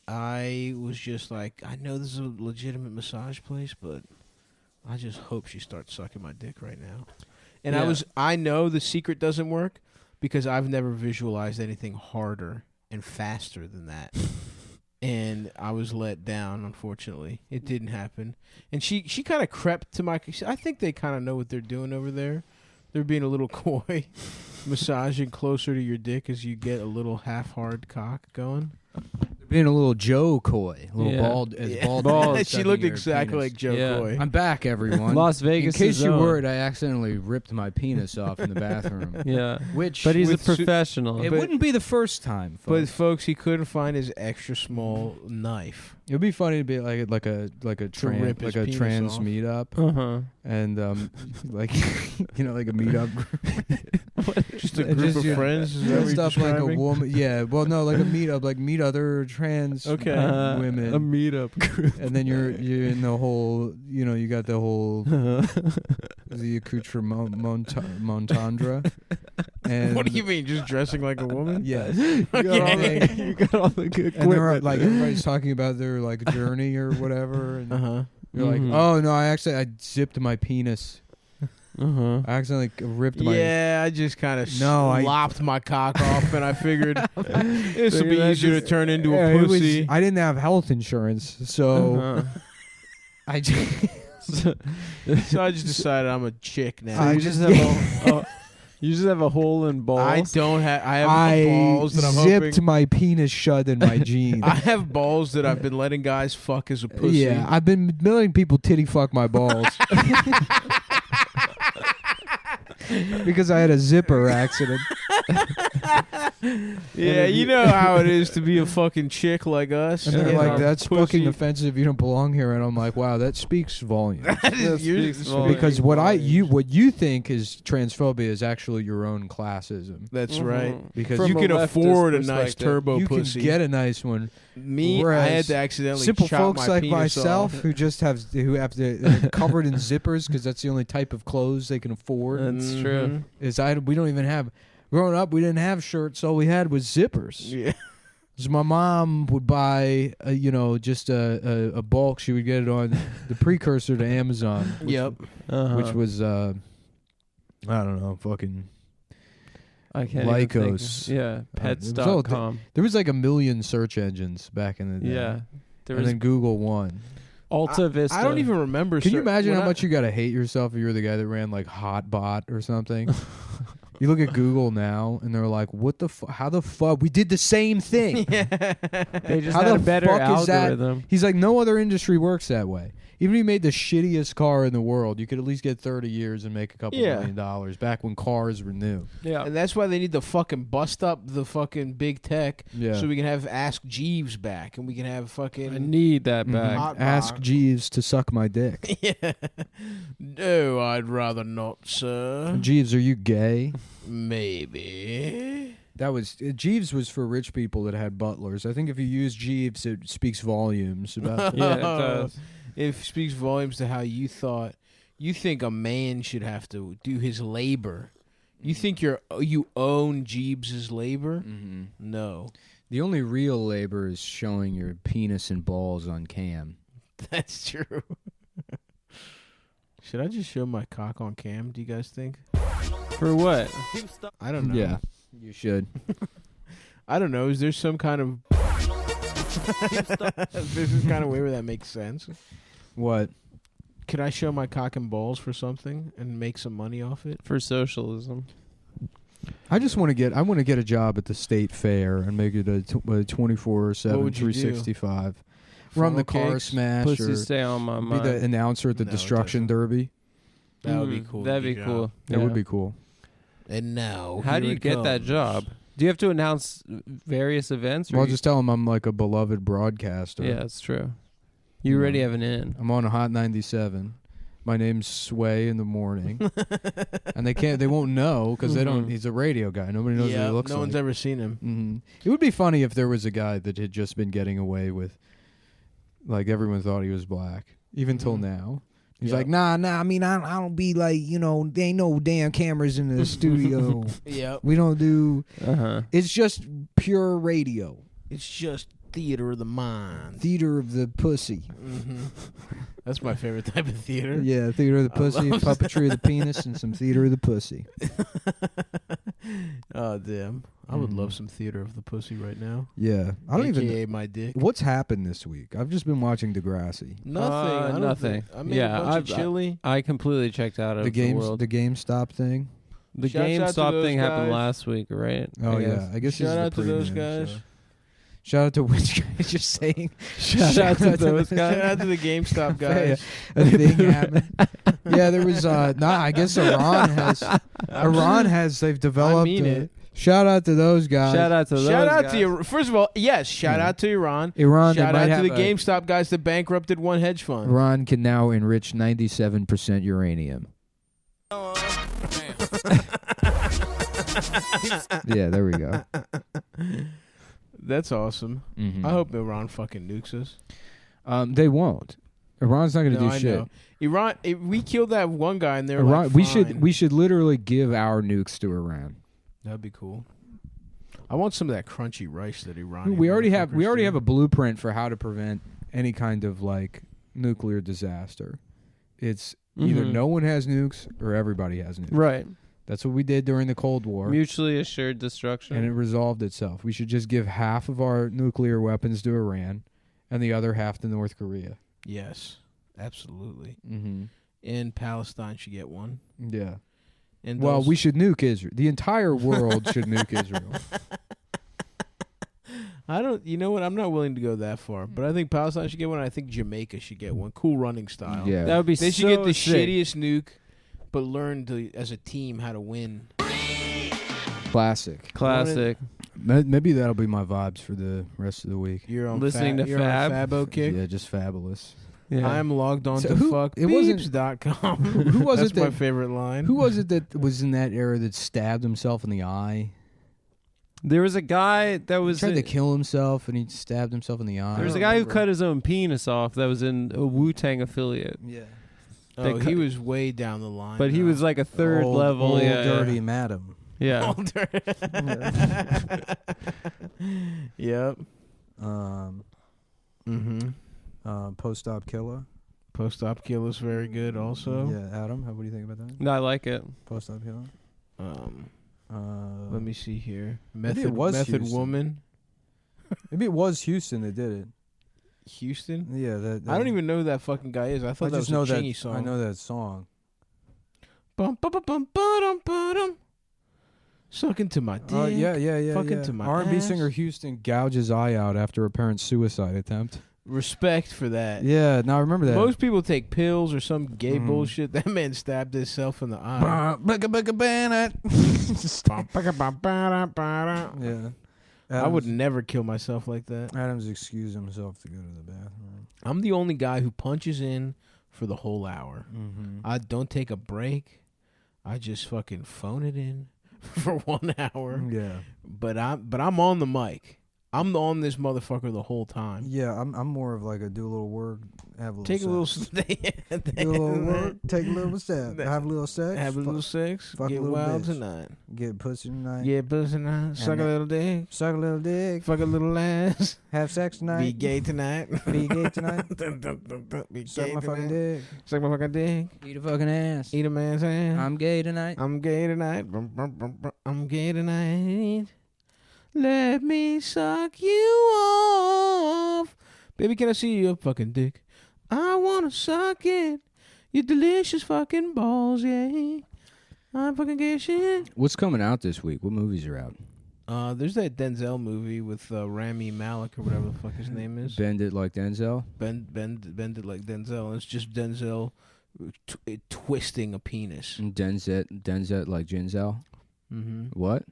Speaker 2: I was just like, I know this is a legitimate massage place, but I just hope she starts sucking my dick right now. And I know the secret doesn't work because I've never visualized anything harder and faster than that. And I was let down, unfortunately. It didn't happen. And she kind of crept to I think they kind of know what they're doing over there. They're being a little coy, massaging closer to your dick as you get a little half-hard cock going.
Speaker 4: Being a little Joe Coy, a little bald.
Speaker 2: She looked exactly like Joe Coy.
Speaker 4: I'm back, everyone.
Speaker 3: Las Vegas.
Speaker 4: In case you're worried, I accidentally ripped my penis off in the bathroom.
Speaker 3: Yeah, but he's a professional.
Speaker 4: It wouldn't be the first time. Folks.
Speaker 2: But folks, he couldn't find his extra small knife.
Speaker 4: It would be funny to be like a trans meetup, and like like a meetup,
Speaker 2: just a group of friends,
Speaker 4: stuff like a woman. Yeah, well, no, like a meetup, like meet other trans women,
Speaker 3: a meetup group,
Speaker 4: and then you're in the whole, you got the whole the accoutrement montandre. And
Speaker 2: what do you mean, just dressing like a woman?
Speaker 4: Yes,
Speaker 3: you got all the good.
Speaker 4: And they're like everybody's talking about their like journey or whatever, and you're like, oh no, I zipped my penis. I accidentally ripped my.
Speaker 2: Yeah, I just kind of lopped my cock off, and I figured this would be easier to turn into a pussy.
Speaker 4: I didn't have health insurance, so I just.
Speaker 2: So I just decided I'm a chick now.
Speaker 3: So you just have you just have a hole in balls.
Speaker 2: I don't have. I have balls that I'm
Speaker 4: zipped my penis shut in my jeans.
Speaker 2: I have balls that I've been letting guys fuck as a pussy.
Speaker 4: Yeah, I've been letting people titty fuck my balls. Because I had a zipper accident.
Speaker 2: Yeah, you know how it is to be a fucking chick like us.
Speaker 4: And they're
Speaker 2: You
Speaker 4: like,
Speaker 2: know,
Speaker 4: that's
Speaker 2: pussy.
Speaker 4: fucking offensive. You don't belong here. And I'm like, wow, that speaks volumes.
Speaker 2: That is your-
Speaker 3: speaks volumes.
Speaker 4: Because what you think is transphobia is actually your own classism.
Speaker 2: That's
Speaker 3: Mhm.
Speaker 2: right.
Speaker 4: Because
Speaker 3: From
Speaker 2: You
Speaker 3: a
Speaker 2: can
Speaker 3: leftist
Speaker 2: afford a nice
Speaker 3: perspective.
Speaker 2: turbo
Speaker 4: you
Speaker 2: pussy.
Speaker 4: can get a nice one.
Speaker 2: Me, I
Speaker 4: Whereas
Speaker 2: had to accidentally
Speaker 4: Simple
Speaker 2: chop
Speaker 4: folks
Speaker 2: my
Speaker 4: like
Speaker 2: penis
Speaker 4: myself
Speaker 2: off.
Speaker 4: who just have to covered in zippers because that's the only type of clothes they can afford.
Speaker 3: That's true.
Speaker 4: Is we don't even have. Growing up, we didn't have shirts. All we had was zippers.
Speaker 2: Yeah.
Speaker 4: So my mom would buy, just a bulk. She would get it on the precursor to Amazon.
Speaker 2: Yep.
Speaker 4: Which was I don't know, fucking.
Speaker 3: I can't even think.
Speaker 4: Lycos.
Speaker 3: Yeah,
Speaker 4: it was all
Speaker 3: pets.com.
Speaker 4: There was like a million search engines back in the day.
Speaker 3: Yeah. There
Speaker 4: And
Speaker 3: was
Speaker 4: then Google won.
Speaker 3: Alta Vista.
Speaker 2: I don't even remember.
Speaker 4: Can you imagine
Speaker 2: when
Speaker 4: how
Speaker 2: I-
Speaker 4: much you gotta hate yourself if you were the guy that ran like Hotbot or something? You look at Google now, and they're like, "What the fuck? How the fuck? We did the same thing."
Speaker 3: They just
Speaker 4: How
Speaker 3: had
Speaker 4: the
Speaker 3: a better
Speaker 4: fuck is that?
Speaker 3: algorithm.
Speaker 4: He's like, no other industry works that way. Even if you made the shittiest car in the world, you could at least get 30 years and make a couple
Speaker 2: Yeah.
Speaker 4: $1 million back when cars were new.
Speaker 3: Yeah.
Speaker 2: And that's why they need to fucking bust up the fucking big tech
Speaker 4: Yeah.
Speaker 2: so we can have Ask Jeeves back and we can have
Speaker 3: I
Speaker 2: fucking
Speaker 3: need that
Speaker 4: Mhm.
Speaker 3: back.
Speaker 2: Hot
Speaker 4: Ask
Speaker 2: box.
Speaker 4: Jeeves to suck my dick.
Speaker 2: Yeah. No, I'd rather not, sir.
Speaker 4: Jeeves, are you gay?
Speaker 2: Maybe.
Speaker 4: That was Jeeves was for rich people that had butlers. I think if you use Jeeves, it speaks volumes about.
Speaker 3: Yeah, it does.
Speaker 2: It speaks volumes to how you think a man should have to do his labor. You think you own Jeebs's labor?
Speaker 4: Mhm.
Speaker 2: No.
Speaker 4: The only real labor is showing your penis and balls on cam.
Speaker 2: That's true. Should I just show my cock on cam, do you guys think?
Speaker 3: For what?
Speaker 2: I don't know.
Speaker 4: Yeah, you should.
Speaker 2: I don't know. Is there some kind of this is kind of way where that makes sense?
Speaker 4: What?
Speaker 2: Could I show my cock and balls for something and make some money off it?
Speaker 3: For socialism.
Speaker 4: I just want to get. I want to get a job at the state fair and make it a 24/7,
Speaker 2: What would you do?
Speaker 4: 365. Run the
Speaker 2: Funnel
Speaker 4: car
Speaker 2: cakes?
Speaker 4: smash
Speaker 3: Pussy
Speaker 4: or
Speaker 3: stay on my
Speaker 4: be
Speaker 3: mind.
Speaker 4: the announcer at the
Speaker 2: No, it
Speaker 4: destruction
Speaker 2: doesn't.
Speaker 4: derby.
Speaker 2: That would be cool.
Speaker 3: That'd be
Speaker 2: Good
Speaker 3: cool.
Speaker 2: job.
Speaker 4: That
Speaker 3: Yeah.
Speaker 4: would be cool.
Speaker 2: And now,
Speaker 3: How do
Speaker 2: here
Speaker 3: you
Speaker 2: it
Speaker 3: get that
Speaker 2: comes.
Speaker 3: job? Do you have to announce various events? Or
Speaker 4: Well, I'll
Speaker 3: you-
Speaker 4: just tell them I'm like a beloved broadcaster.
Speaker 3: yeah, that's true. You already have an in.
Speaker 4: I'm on a Hot 97. My name's Sway in the morning, and they won't know because they don't.
Speaker 3: Mhm.
Speaker 4: He's a radio guy. Nobody knows what
Speaker 2: Yeah,
Speaker 4: he looks
Speaker 2: no
Speaker 4: like.
Speaker 2: one's ever seen him.
Speaker 4: Mhm. It would be funny if there was a guy that had just been getting away with, like everyone thought he was black, even till
Speaker 2: Mhm.
Speaker 4: now. He's
Speaker 2: Yeah.
Speaker 4: like, nah. I mean, I don't be like, there ain't no damn cameras in the studio.
Speaker 2: Yep.
Speaker 4: We don't do.
Speaker 3: Uh-huh.
Speaker 4: It's just pure radio,
Speaker 2: It's just theater of the mind.
Speaker 4: theater of the pussy.
Speaker 2: hmm That's my favorite type of theater.
Speaker 4: Yeah, theater of the
Speaker 2: I
Speaker 4: pussy,
Speaker 2: love
Speaker 4: puppetry of the penis, and some theater of the pussy.
Speaker 2: Oh damn! I would
Speaker 4: Mhm.
Speaker 2: love some theater of the pussy right now.
Speaker 4: Yeah, I don't
Speaker 2: AKA
Speaker 4: even.
Speaker 2: my dick.
Speaker 4: What's happened this week? I've just been watching Degrassi.
Speaker 2: Nothing. I don't
Speaker 3: nothing.
Speaker 2: think- I made
Speaker 3: Yeah,
Speaker 2: a bunch
Speaker 3: I've-
Speaker 2: of chili.
Speaker 3: I completely checked out of
Speaker 4: The
Speaker 3: the world.
Speaker 4: the GameStop thing.
Speaker 3: The
Speaker 2: Shouts out to
Speaker 3: GameStop
Speaker 2: those
Speaker 3: thing happened
Speaker 2: guys.
Speaker 3: last week, right?
Speaker 4: Oh
Speaker 3: guess.
Speaker 4: yeah, I guess this
Speaker 2: Shout
Speaker 4: is
Speaker 2: out
Speaker 4: the
Speaker 2: to those
Speaker 4: premium,
Speaker 2: guys.
Speaker 4: so. Shout out to which guys? Just saying.
Speaker 3: Shout out to those
Speaker 2: Shout
Speaker 3: guys.
Speaker 2: out to the GameStop guys.
Speaker 4: A thing happened. Yeah, there was. I guess Iran has. They've developed.
Speaker 2: I mean it.
Speaker 4: Shout out to those guys.
Speaker 3: Shout out to those
Speaker 2: Shout out
Speaker 3: guys.
Speaker 2: to Iran. First of all, yes, shout
Speaker 4: Yeah.
Speaker 2: out to Iran.
Speaker 4: Iran.
Speaker 2: Shout
Speaker 4: they
Speaker 2: out
Speaker 4: might
Speaker 2: to the
Speaker 4: have a-
Speaker 2: GameStop guys that bankrupted one hedge fund.
Speaker 4: Iran can now enrich 97% uranium. Yeah, there we go.
Speaker 2: That's awesome.
Speaker 4: Mhm.
Speaker 2: I hope Iran fucking nukes us.
Speaker 4: They won't. Iran's not going to
Speaker 2: No,
Speaker 4: do
Speaker 2: I
Speaker 4: shit.
Speaker 2: know. Iran. We killed that one guy, and they're
Speaker 4: Iran.
Speaker 2: like,
Speaker 4: we
Speaker 2: fine.
Speaker 4: should literally give our nukes to Iran.
Speaker 2: That'd be cool. I want some of that crunchy rice that Iran.
Speaker 4: We already have a blueprint for how to prevent any kind of like nuclear disaster. It's either
Speaker 3: Mhm.
Speaker 4: no one has nukes or everybody has nukes.
Speaker 3: Right.
Speaker 4: That's what we did during the Cold War,
Speaker 3: Mutually assured destruction.
Speaker 4: and it resolved itself. We should just give half of our nuclear weapons to Iran and the other half to North Korea.
Speaker 2: Yes, absolutely.
Speaker 4: Mm-hmm.
Speaker 2: And Palestine should get one.
Speaker 4: Yeah.
Speaker 2: And
Speaker 4: Well,
Speaker 2: those-
Speaker 4: we should nuke Israel. The entire world should nuke Israel.
Speaker 2: I don't. You know what? I'm not willing to go that far, but I think Palestine should get one. I think Jamaica should get one. Cool running style.
Speaker 4: Yeah.
Speaker 3: That would be
Speaker 2: They should
Speaker 3: so
Speaker 2: get the
Speaker 3: sick.
Speaker 2: shittiest nuke, but learn to as a team how to win.
Speaker 3: Classic.
Speaker 4: Maybe that'll be my vibes for the rest of the week.
Speaker 2: You're on
Speaker 3: Listening to
Speaker 2: you're
Speaker 3: Fab?
Speaker 2: on Fabo kick.
Speaker 4: Yeah, just fabulous.
Speaker 3: Yeah.
Speaker 2: I'm logged on
Speaker 4: So
Speaker 2: to
Speaker 4: it wasn't-
Speaker 2: fuckbeeps.com.
Speaker 4: Who was
Speaker 2: That's
Speaker 4: it
Speaker 2: my
Speaker 4: that
Speaker 2: favorite line.
Speaker 4: Who was it that was in that era that stabbed himself in the eye?
Speaker 3: There was a guy that was
Speaker 4: Tried to kill himself and he stabbed himself in the eye.
Speaker 3: There was a guy who cut his own penis off that was in a Wu-Tang affiliate.
Speaker 4: Yeah.
Speaker 2: Oh, he was way down the line.
Speaker 3: But he was like a third level.
Speaker 4: Old
Speaker 3: Yeah.
Speaker 4: dirty madam.
Speaker 3: Yeah.
Speaker 2: older. Yep.
Speaker 4: Post-op killer.
Speaker 2: Post-op kill is very good also.
Speaker 4: Yeah, Adam, what do you think about that?
Speaker 3: No, I like it.
Speaker 4: Post-op killer.
Speaker 2: Let me see here.
Speaker 4: Maybe it
Speaker 2: Method
Speaker 4: was
Speaker 2: Method
Speaker 4: Houston.
Speaker 2: Woman.
Speaker 4: Maybe it was Houston that did it.
Speaker 2: Houston?
Speaker 4: Yeah, that
Speaker 2: I don't even know who that fucking guy is. I thought that
Speaker 4: just
Speaker 2: was a
Speaker 4: know
Speaker 2: Chingy song.
Speaker 4: I know that song.
Speaker 2: Bum, bum, bum, bum, ba-dum, ba-dum. Sucking to my dick.
Speaker 4: Yeah.
Speaker 2: Fucking to my
Speaker 4: R&B
Speaker 2: ass.
Speaker 4: singer Houston gouges eye out after apparent suicide attempt.
Speaker 2: Respect for that.
Speaker 4: Yeah, now I remember that.
Speaker 2: Most people take pills or some gay bullshit. That man stabbed himself in the eye.
Speaker 4: Yeah.
Speaker 2: I would never kill myself like that.
Speaker 4: Adams excused himself to go to the bathroom.
Speaker 2: I'm the only guy who punches in for the whole hour.
Speaker 4: Mm-hmm.
Speaker 2: I don't take a break. I just fucking phone it in for 1 hour.
Speaker 4: Yeah.
Speaker 2: But I'm on the mic. I'm on this motherfucker the whole time.
Speaker 4: Yeah, I'm more of like a do a little work, have a little
Speaker 2: Take
Speaker 4: sex.
Speaker 2: a little
Speaker 4: Do a little work, take a little step, have a little sex,
Speaker 2: have a little sex,
Speaker 4: fuck a
Speaker 2: get
Speaker 4: little
Speaker 2: wild
Speaker 4: bitch.
Speaker 2: tonight.
Speaker 4: get pussy tonight,
Speaker 2: Get pussy tonight, suck a
Speaker 4: that-
Speaker 2: little dick,
Speaker 4: suck a little dick,
Speaker 2: fuck a little ass,
Speaker 4: have sex tonight,
Speaker 2: be gay tonight.
Speaker 4: be gay tonight,
Speaker 2: Be
Speaker 4: suck
Speaker 2: gay
Speaker 4: my fucking
Speaker 2: tonight.
Speaker 4: dick,
Speaker 2: Suck my fucking dick.
Speaker 4: eat a fucking ass.
Speaker 2: Eat a man's ass.
Speaker 4: I'm gay tonight.
Speaker 2: I'm gay tonight. I'm gay tonight. Let me suck you off. Baby, can I see your fucking dick? I wanna suck it. You delicious fucking balls, yeah. I'm fucking gay as shit.
Speaker 4: What's coming out this week? What movies are out?
Speaker 2: There's that Denzel movie with Rami Malek or whatever the fuck his name is.
Speaker 4: Bend It Like Denzel.
Speaker 2: Bend it like Denzel. And it's just Denzel twisting a penis.
Speaker 4: And Denzet like Ginzel.
Speaker 2: Mm-hmm.
Speaker 4: What?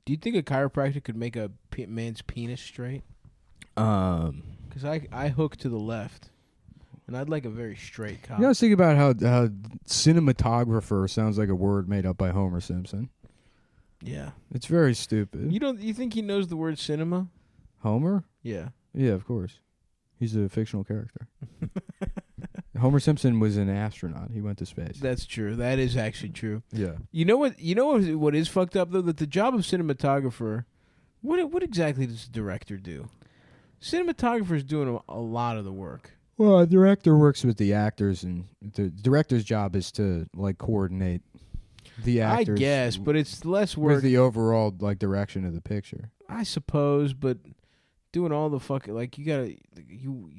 Speaker 2: Do you think a chiropractor could make a man's penis straight? Because I hook to the left, and I'd like a very straight cock.
Speaker 4: You guys think about how cinematographer sounds like a word made up by Homer Simpson.
Speaker 2: Yeah.
Speaker 4: It's very stupid.
Speaker 2: You think he knows the word cinema?
Speaker 4: Homer?
Speaker 2: Yeah.
Speaker 4: Yeah, of course. He's a fictional character. Homer Simpson was an astronaut. He went to space.
Speaker 2: That's true. That is actually true.
Speaker 4: Yeah.
Speaker 2: You know what is fucked up though? That the job of cinematographer, what exactly does the director do? Cinematographer is doing a lot of the work.
Speaker 4: Well, a director works with the actors, and the director's job is to like coordinate the actors.
Speaker 2: I guess, but it's less work.
Speaker 4: with the overall like direction of the picture.
Speaker 2: I suppose, but doing all the fucking like you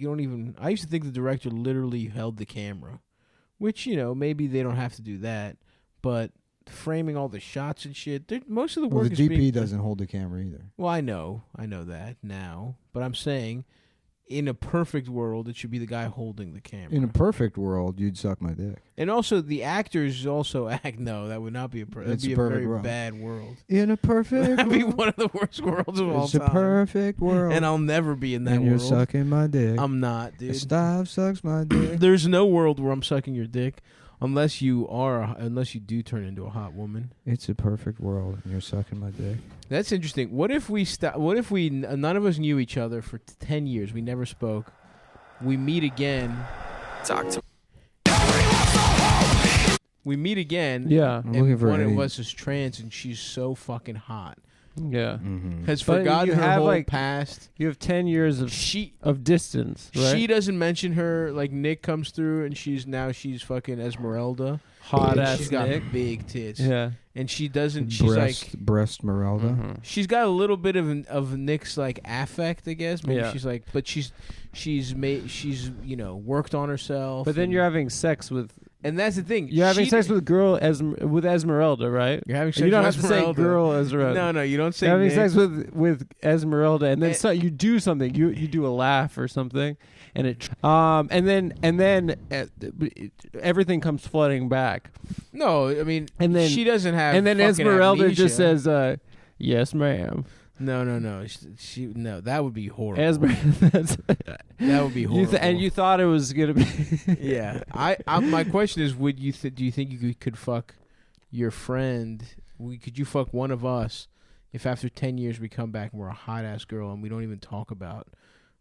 Speaker 2: don't even. I used to think the director literally held the camera, which maybe they don't have to do that, but framing all the shots and shit. Most of the
Speaker 4: Well,
Speaker 2: work
Speaker 4: the
Speaker 2: is
Speaker 4: DP
Speaker 2: being
Speaker 4: doesn't hold the camera either.
Speaker 2: Well, I know that now, but I'm saying, in a perfect world, it should be the guy holding the camera.
Speaker 4: In a perfect world, you'd suck my dick.
Speaker 2: And also, the actors also act. No, that would not be that'd
Speaker 4: It's
Speaker 2: be
Speaker 4: a
Speaker 2: a
Speaker 4: perfect
Speaker 2: very
Speaker 4: world.
Speaker 2: bad world.
Speaker 4: In a perfect
Speaker 2: That'd be
Speaker 4: world,
Speaker 2: one of the worst worlds of all
Speaker 4: it's
Speaker 2: time.
Speaker 4: a perfect world.
Speaker 2: And I'll never be in that
Speaker 4: and you're
Speaker 2: world.
Speaker 4: sucking my dick.
Speaker 2: I'm not, dude.
Speaker 4: Stav sucks my dick.
Speaker 2: There's no world where I'm sucking your dick, unless you do turn into a hot woman.
Speaker 4: It's a perfect world, and you're sucking my dick.
Speaker 2: That's interesting. What if we none of us knew each other for 10 years? We never spoke. We meet again.
Speaker 5: Talk to
Speaker 2: We meet again.
Speaker 3: Yeah.
Speaker 4: I'm
Speaker 2: And
Speaker 4: looking for
Speaker 2: one
Speaker 4: any-
Speaker 2: of us is trans, and she's so fucking hot.
Speaker 3: Yeah.
Speaker 4: Mm-hmm.
Speaker 2: Has
Speaker 3: But
Speaker 2: forgotten
Speaker 3: you
Speaker 2: her
Speaker 3: have,
Speaker 2: whole
Speaker 3: like,
Speaker 2: past.
Speaker 3: You have 10 years of distance, right?
Speaker 2: She doesn't mention her. Like Nick comes through, and she's fucking Esmeralda.
Speaker 3: Hot
Speaker 2: And
Speaker 3: ass
Speaker 2: she's got
Speaker 3: Nick.
Speaker 2: big tits.
Speaker 3: Yeah.
Speaker 2: And she doesn't. She's
Speaker 4: breast Meralda.
Speaker 3: Mhm.
Speaker 2: she's got a little bit of Nick's like affect, I guess. Maybe
Speaker 3: Yeah.
Speaker 2: she's like, but she's worked on herself.
Speaker 3: But then
Speaker 2: and-
Speaker 3: you're having sex with
Speaker 2: that's the thing.
Speaker 3: you're having
Speaker 2: She
Speaker 3: sex
Speaker 2: d-
Speaker 3: with Esmeralda, right?
Speaker 2: You're having sex
Speaker 3: You don't
Speaker 2: with
Speaker 3: have to say
Speaker 2: Esmeralda.
Speaker 3: girl Esmeralda.
Speaker 2: No, you don't say
Speaker 3: You're having
Speaker 2: Nick.
Speaker 3: sex with Esmeralda, and then
Speaker 2: And-
Speaker 3: so you do something. You do a laugh or something, and and then everything comes flooding back.
Speaker 2: No, I mean,
Speaker 3: And then-
Speaker 2: she doesn't have.
Speaker 3: And then
Speaker 2: fucking
Speaker 3: Esmeralda
Speaker 2: amnesia.
Speaker 3: just says, Yes, ma'am.
Speaker 2: No. She no. That would be horrible.
Speaker 3: That
Speaker 2: would be horrible.
Speaker 3: And you thought it was gonna be.
Speaker 2: Yeah. My question is, would you do you think you could fuck your friend? Could you fuck one of us if after 10 years we come back and we're a hot ass girl and we don't even talk about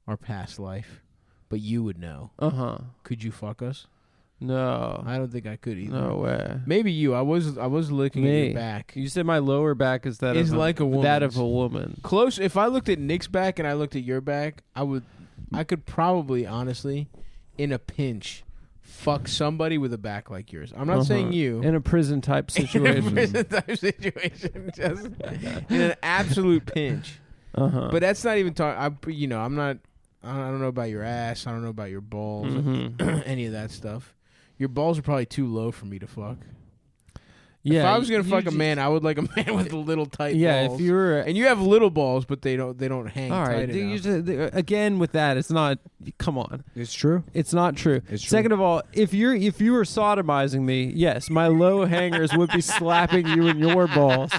Speaker 2: our past life, but you would know? Could you fuck us?
Speaker 3: No,
Speaker 2: I don't think I could either.
Speaker 3: no way.
Speaker 2: Maybe you. I was looking at your back.
Speaker 3: You said my lower back is that
Speaker 2: It's
Speaker 3: of
Speaker 2: like a woman's.
Speaker 3: that of a woman.
Speaker 2: Close. If I looked at Nick's back and I looked at your back, I could probably, honestly, in a pinch, fuck somebody with a back like yours. I'm not saying you.
Speaker 3: In a prison type situation.
Speaker 2: In a prison type situation, just in an absolute pinch. But that's not even talking. I'm not. I don't know about your ass. I don't know about your balls. Any of that stuff. Your balls are probably too low for me to fuck.
Speaker 3: Yeah,
Speaker 2: if I was gonna fuck a man, I would like a man with little tight balls.
Speaker 3: Yeah, if you were,
Speaker 2: and you have little balls, but they don't hang.
Speaker 3: All right,
Speaker 2: tight enough.
Speaker 3: again with that, it's not. Come on,
Speaker 4: It's true.
Speaker 3: it's not true.
Speaker 4: It's true.
Speaker 3: Second of all, if you were sodomizing me, yes, my low hangers would be slapping you in your balls,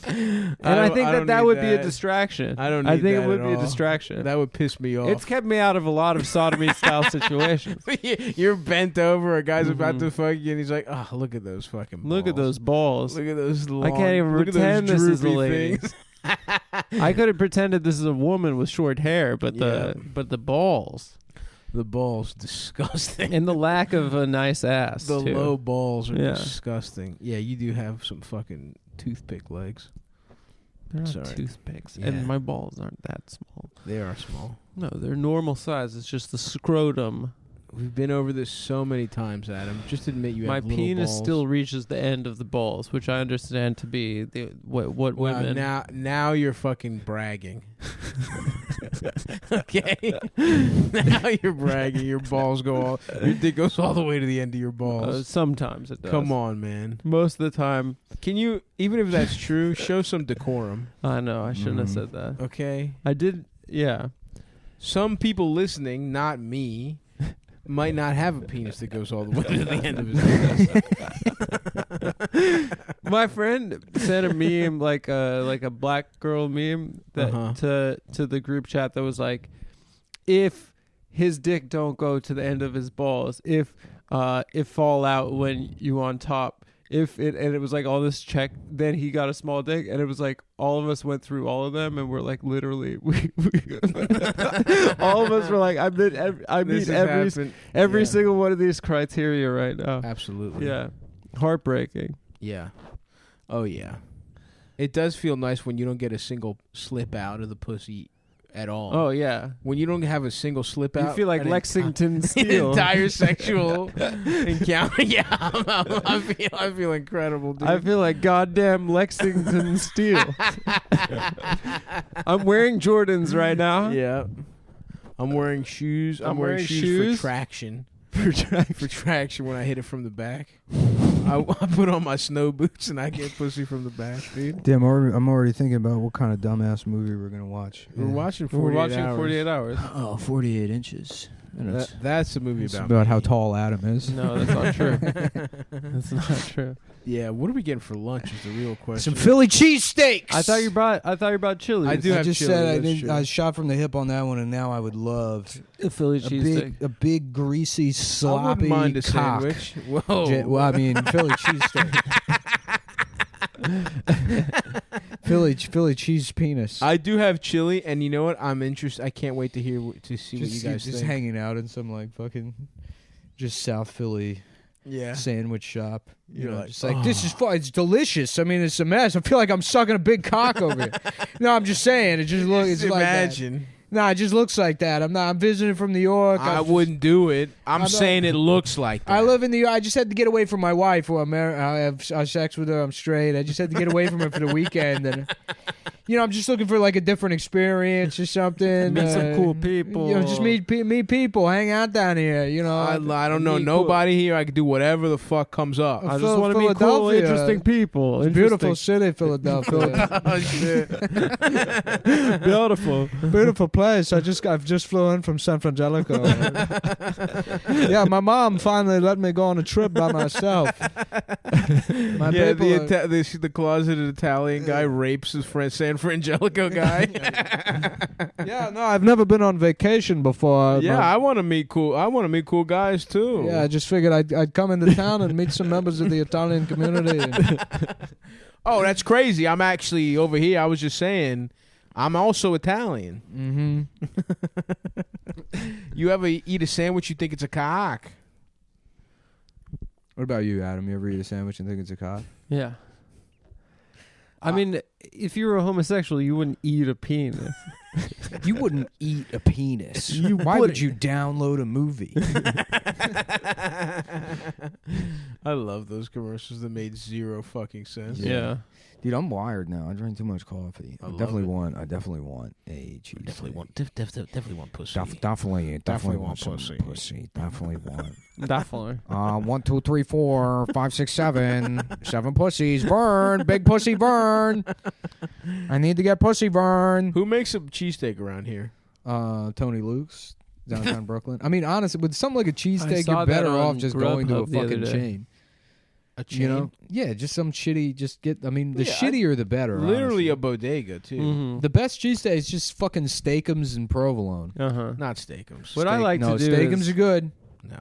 Speaker 3: and I think that would be a distraction.
Speaker 2: I don't.
Speaker 3: I think
Speaker 2: that
Speaker 3: it would
Speaker 2: at
Speaker 3: be a
Speaker 2: all.
Speaker 3: distraction.
Speaker 2: That would piss me off.
Speaker 3: It's kept me out of a lot of sodomy style situations.
Speaker 2: You're bent over. A guy's about to fuck you, and he's like, "Oh, look at those fucking balls.
Speaker 3: Look at those balls.
Speaker 2: Look at those long,
Speaker 3: I can't even
Speaker 2: look at
Speaker 3: pretend
Speaker 2: those
Speaker 3: this is a
Speaker 2: droopy
Speaker 3: lady."
Speaker 2: things."
Speaker 3: I could have pretended this is a woman with short hair, but the balls
Speaker 2: The balls, disgusting.
Speaker 3: and the lack of a nice ass.
Speaker 2: The
Speaker 3: too.
Speaker 2: low balls are
Speaker 3: Yeah.
Speaker 2: disgusting. Yeah, you do have some fucking toothpick legs.
Speaker 3: They're not
Speaker 2: Sorry.
Speaker 3: toothpicks,
Speaker 2: Yeah.
Speaker 3: and my balls aren't that small.
Speaker 2: They are small.
Speaker 3: No, they're normal size. It's just the scrotum.
Speaker 2: We've been over this so many times, Adam. Just admit you
Speaker 3: My
Speaker 2: have little
Speaker 3: penis
Speaker 2: balls.
Speaker 3: still reaches the end of the balls, which I understand to be what
Speaker 2: Well,
Speaker 3: women.
Speaker 2: now you're fucking bragging. Okay? Now you're bragging. Your balls your dick goes all the way to the end of your balls.
Speaker 3: Sometimes it does.
Speaker 2: Come on, man.
Speaker 3: Most of the time,
Speaker 2: Can you, even if that's true, show some decorum,
Speaker 3: I know I shouldn't have said that.
Speaker 2: okay?
Speaker 3: I did. Yeah.
Speaker 2: Some people listening, not me, might not have a penis that goes all the way to the end of his ass.
Speaker 3: My friend sent a meme like a black girl meme that to the group chat that was like, if his dick don't go to the end of his balls, if it fall out when you on top, and it was like all this check, then he got a small dick, and it was like all of us went through all of them, and we're like literally we all of us were like I meet every single one of these criteria right now.
Speaker 2: Absolutely.
Speaker 3: Yeah, heartbreaking.
Speaker 2: Yeah. Oh, yeah. It does feel nice when you don't get a single slip out of the pussy at all.
Speaker 3: Oh yeah,
Speaker 2: When you don't have a single slip out.
Speaker 3: you feel like
Speaker 2: an
Speaker 3: Lexington
Speaker 2: an
Speaker 3: Steel.
Speaker 2: entire sexual encounter. Yeah, I feel incredible, dude.
Speaker 3: I feel like goddamn Lexington Steel. I'm wearing Jordans right now.
Speaker 2: Yeah. I'm wearing shoes. I'm wearing shoes for traction. For traction when I hit it from the back. I put on my snow boots and I get pussy from the back, dude.
Speaker 4: Damn, I'm already thinking about what kind of dumbass movie we're gonna watch.
Speaker 2: We're watching 48
Speaker 3: We're watching
Speaker 2: hours.
Speaker 3: 48 hours.
Speaker 1: Oh, 48 inches. And it's
Speaker 2: That's a movie
Speaker 4: It's
Speaker 2: about
Speaker 4: about
Speaker 2: me.
Speaker 4: how tall Adam is.
Speaker 3: No, that's not true. That's not true.
Speaker 2: Yeah, what are we getting for lunch is the real question.
Speaker 1: some Philly cheesesteaks.
Speaker 3: I thought you brought chili.
Speaker 2: I do
Speaker 4: I
Speaker 2: have
Speaker 4: just
Speaker 2: chili,
Speaker 4: said
Speaker 2: that's true.
Speaker 4: I shot from the hip on that one, and now I would love
Speaker 3: a Philly cheesesteak.
Speaker 4: a big greasy
Speaker 2: I
Speaker 4: sloppy
Speaker 2: wouldn't mind a
Speaker 4: cock.
Speaker 2: sandwich. Whoa.
Speaker 4: Well, I mean Philly cheesesteak. Philly cheese penis.
Speaker 2: I do have chili, and you know what? I'm interested. I can't wait to see what you guys
Speaker 4: just
Speaker 2: think.
Speaker 4: hanging out in some like fucking just South Philly
Speaker 2: Yeah.
Speaker 4: sandwich shop. You
Speaker 2: You're
Speaker 4: know,
Speaker 2: like,
Speaker 4: just like this is fun. It's delicious. I mean, it's a mess. I feel like I'm sucking a big cock over here. No, I'm just saying. It just looks. It's
Speaker 2: Just
Speaker 4: like that.
Speaker 2: imagine.
Speaker 4: No, it just looks like that. I'm visiting from New York.
Speaker 2: I wouldn't do it. I'm
Speaker 4: I'm
Speaker 2: saying it looks like that.
Speaker 4: I live in New York. I just had to get away from my wife. Who I have sex with her. I'm straight. I just had to get away from her for the weekend. And I'm just looking for like a different experience or something.
Speaker 3: Meet some cool people.
Speaker 4: Just meet people, hang out down here.
Speaker 2: I don't know nobody here. I can do whatever the fuck comes up.
Speaker 3: I just want to meet cool, interesting people.
Speaker 4: It's a beautiful city, Philadelphia.
Speaker 2: Oh shit!
Speaker 4: Beautiful place. I've just flew in from San Francisco. Yeah, my mom finally let me go on a trip by myself.
Speaker 2: The closeted Italian guy rapes his friend San Frangelico guy.
Speaker 4: Yeah, no, I've never been on vacation before.
Speaker 2: Yeah, I want to meet cool. I want to meet cool guys too.
Speaker 4: Yeah, I just figured I'd come into town and meet some members of the Italian community.
Speaker 2: Oh, that's crazy. I'm actually over here. I was just saying, I'm also Italian. Mm-hmm. You ever eat a sandwich you think it's a cock?
Speaker 4: What about you, Adam? You ever eat a sandwich and think it's a cock?
Speaker 3: Yeah. I mean, if you were a homosexual, you wouldn't eat a penis.
Speaker 4: You wouldn't eat a penis. Why would you download a movie?
Speaker 2: I love those commercials that made zero fucking sense.
Speaker 3: Yeah.
Speaker 4: Dude, I'm wired now. I drink too much coffee. I definitely want a cheese.
Speaker 2: Definitely want pussy.
Speaker 4: Definitely want pussy.
Speaker 2: Definitely
Speaker 4: Definitely
Speaker 2: want
Speaker 3: Definitely.
Speaker 4: 1, 2, 3, 4, 5, 6, 7. 7 pussies. Burn. Big pussy burn. I need to get pussy burn.
Speaker 2: Who makes a cheesesteak around here?
Speaker 4: Tony Luke's, downtown Brooklyn. I mean, honestly, with something like a cheesesteak,
Speaker 3: saw
Speaker 4: you're
Speaker 3: that
Speaker 4: better
Speaker 3: on
Speaker 4: off just going to a
Speaker 3: Grubhub the other
Speaker 4: fucking
Speaker 3: day.
Speaker 4: chain.
Speaker 2: A chain?
Speaker 4: Yeah, just some shitty. Just get. I mean, the shittier the better.
Speaker 2: Literally
Speaker 4: honestly.
Speaker 2: a bodega too.
Speaker 3: Mm-hmm.
Speaker 4: The best cheesesteak is just fucking Steakums and provolone.
Speaker 3: Uh-huh.
Speaker 2: Not steakums.
Speaker 3: What I like
Speaker 4: no,
Speaker 3: to do
Speaker 4: Steakums
Speaker 3: is
Speaker 4: are good.
Speaker 2: No.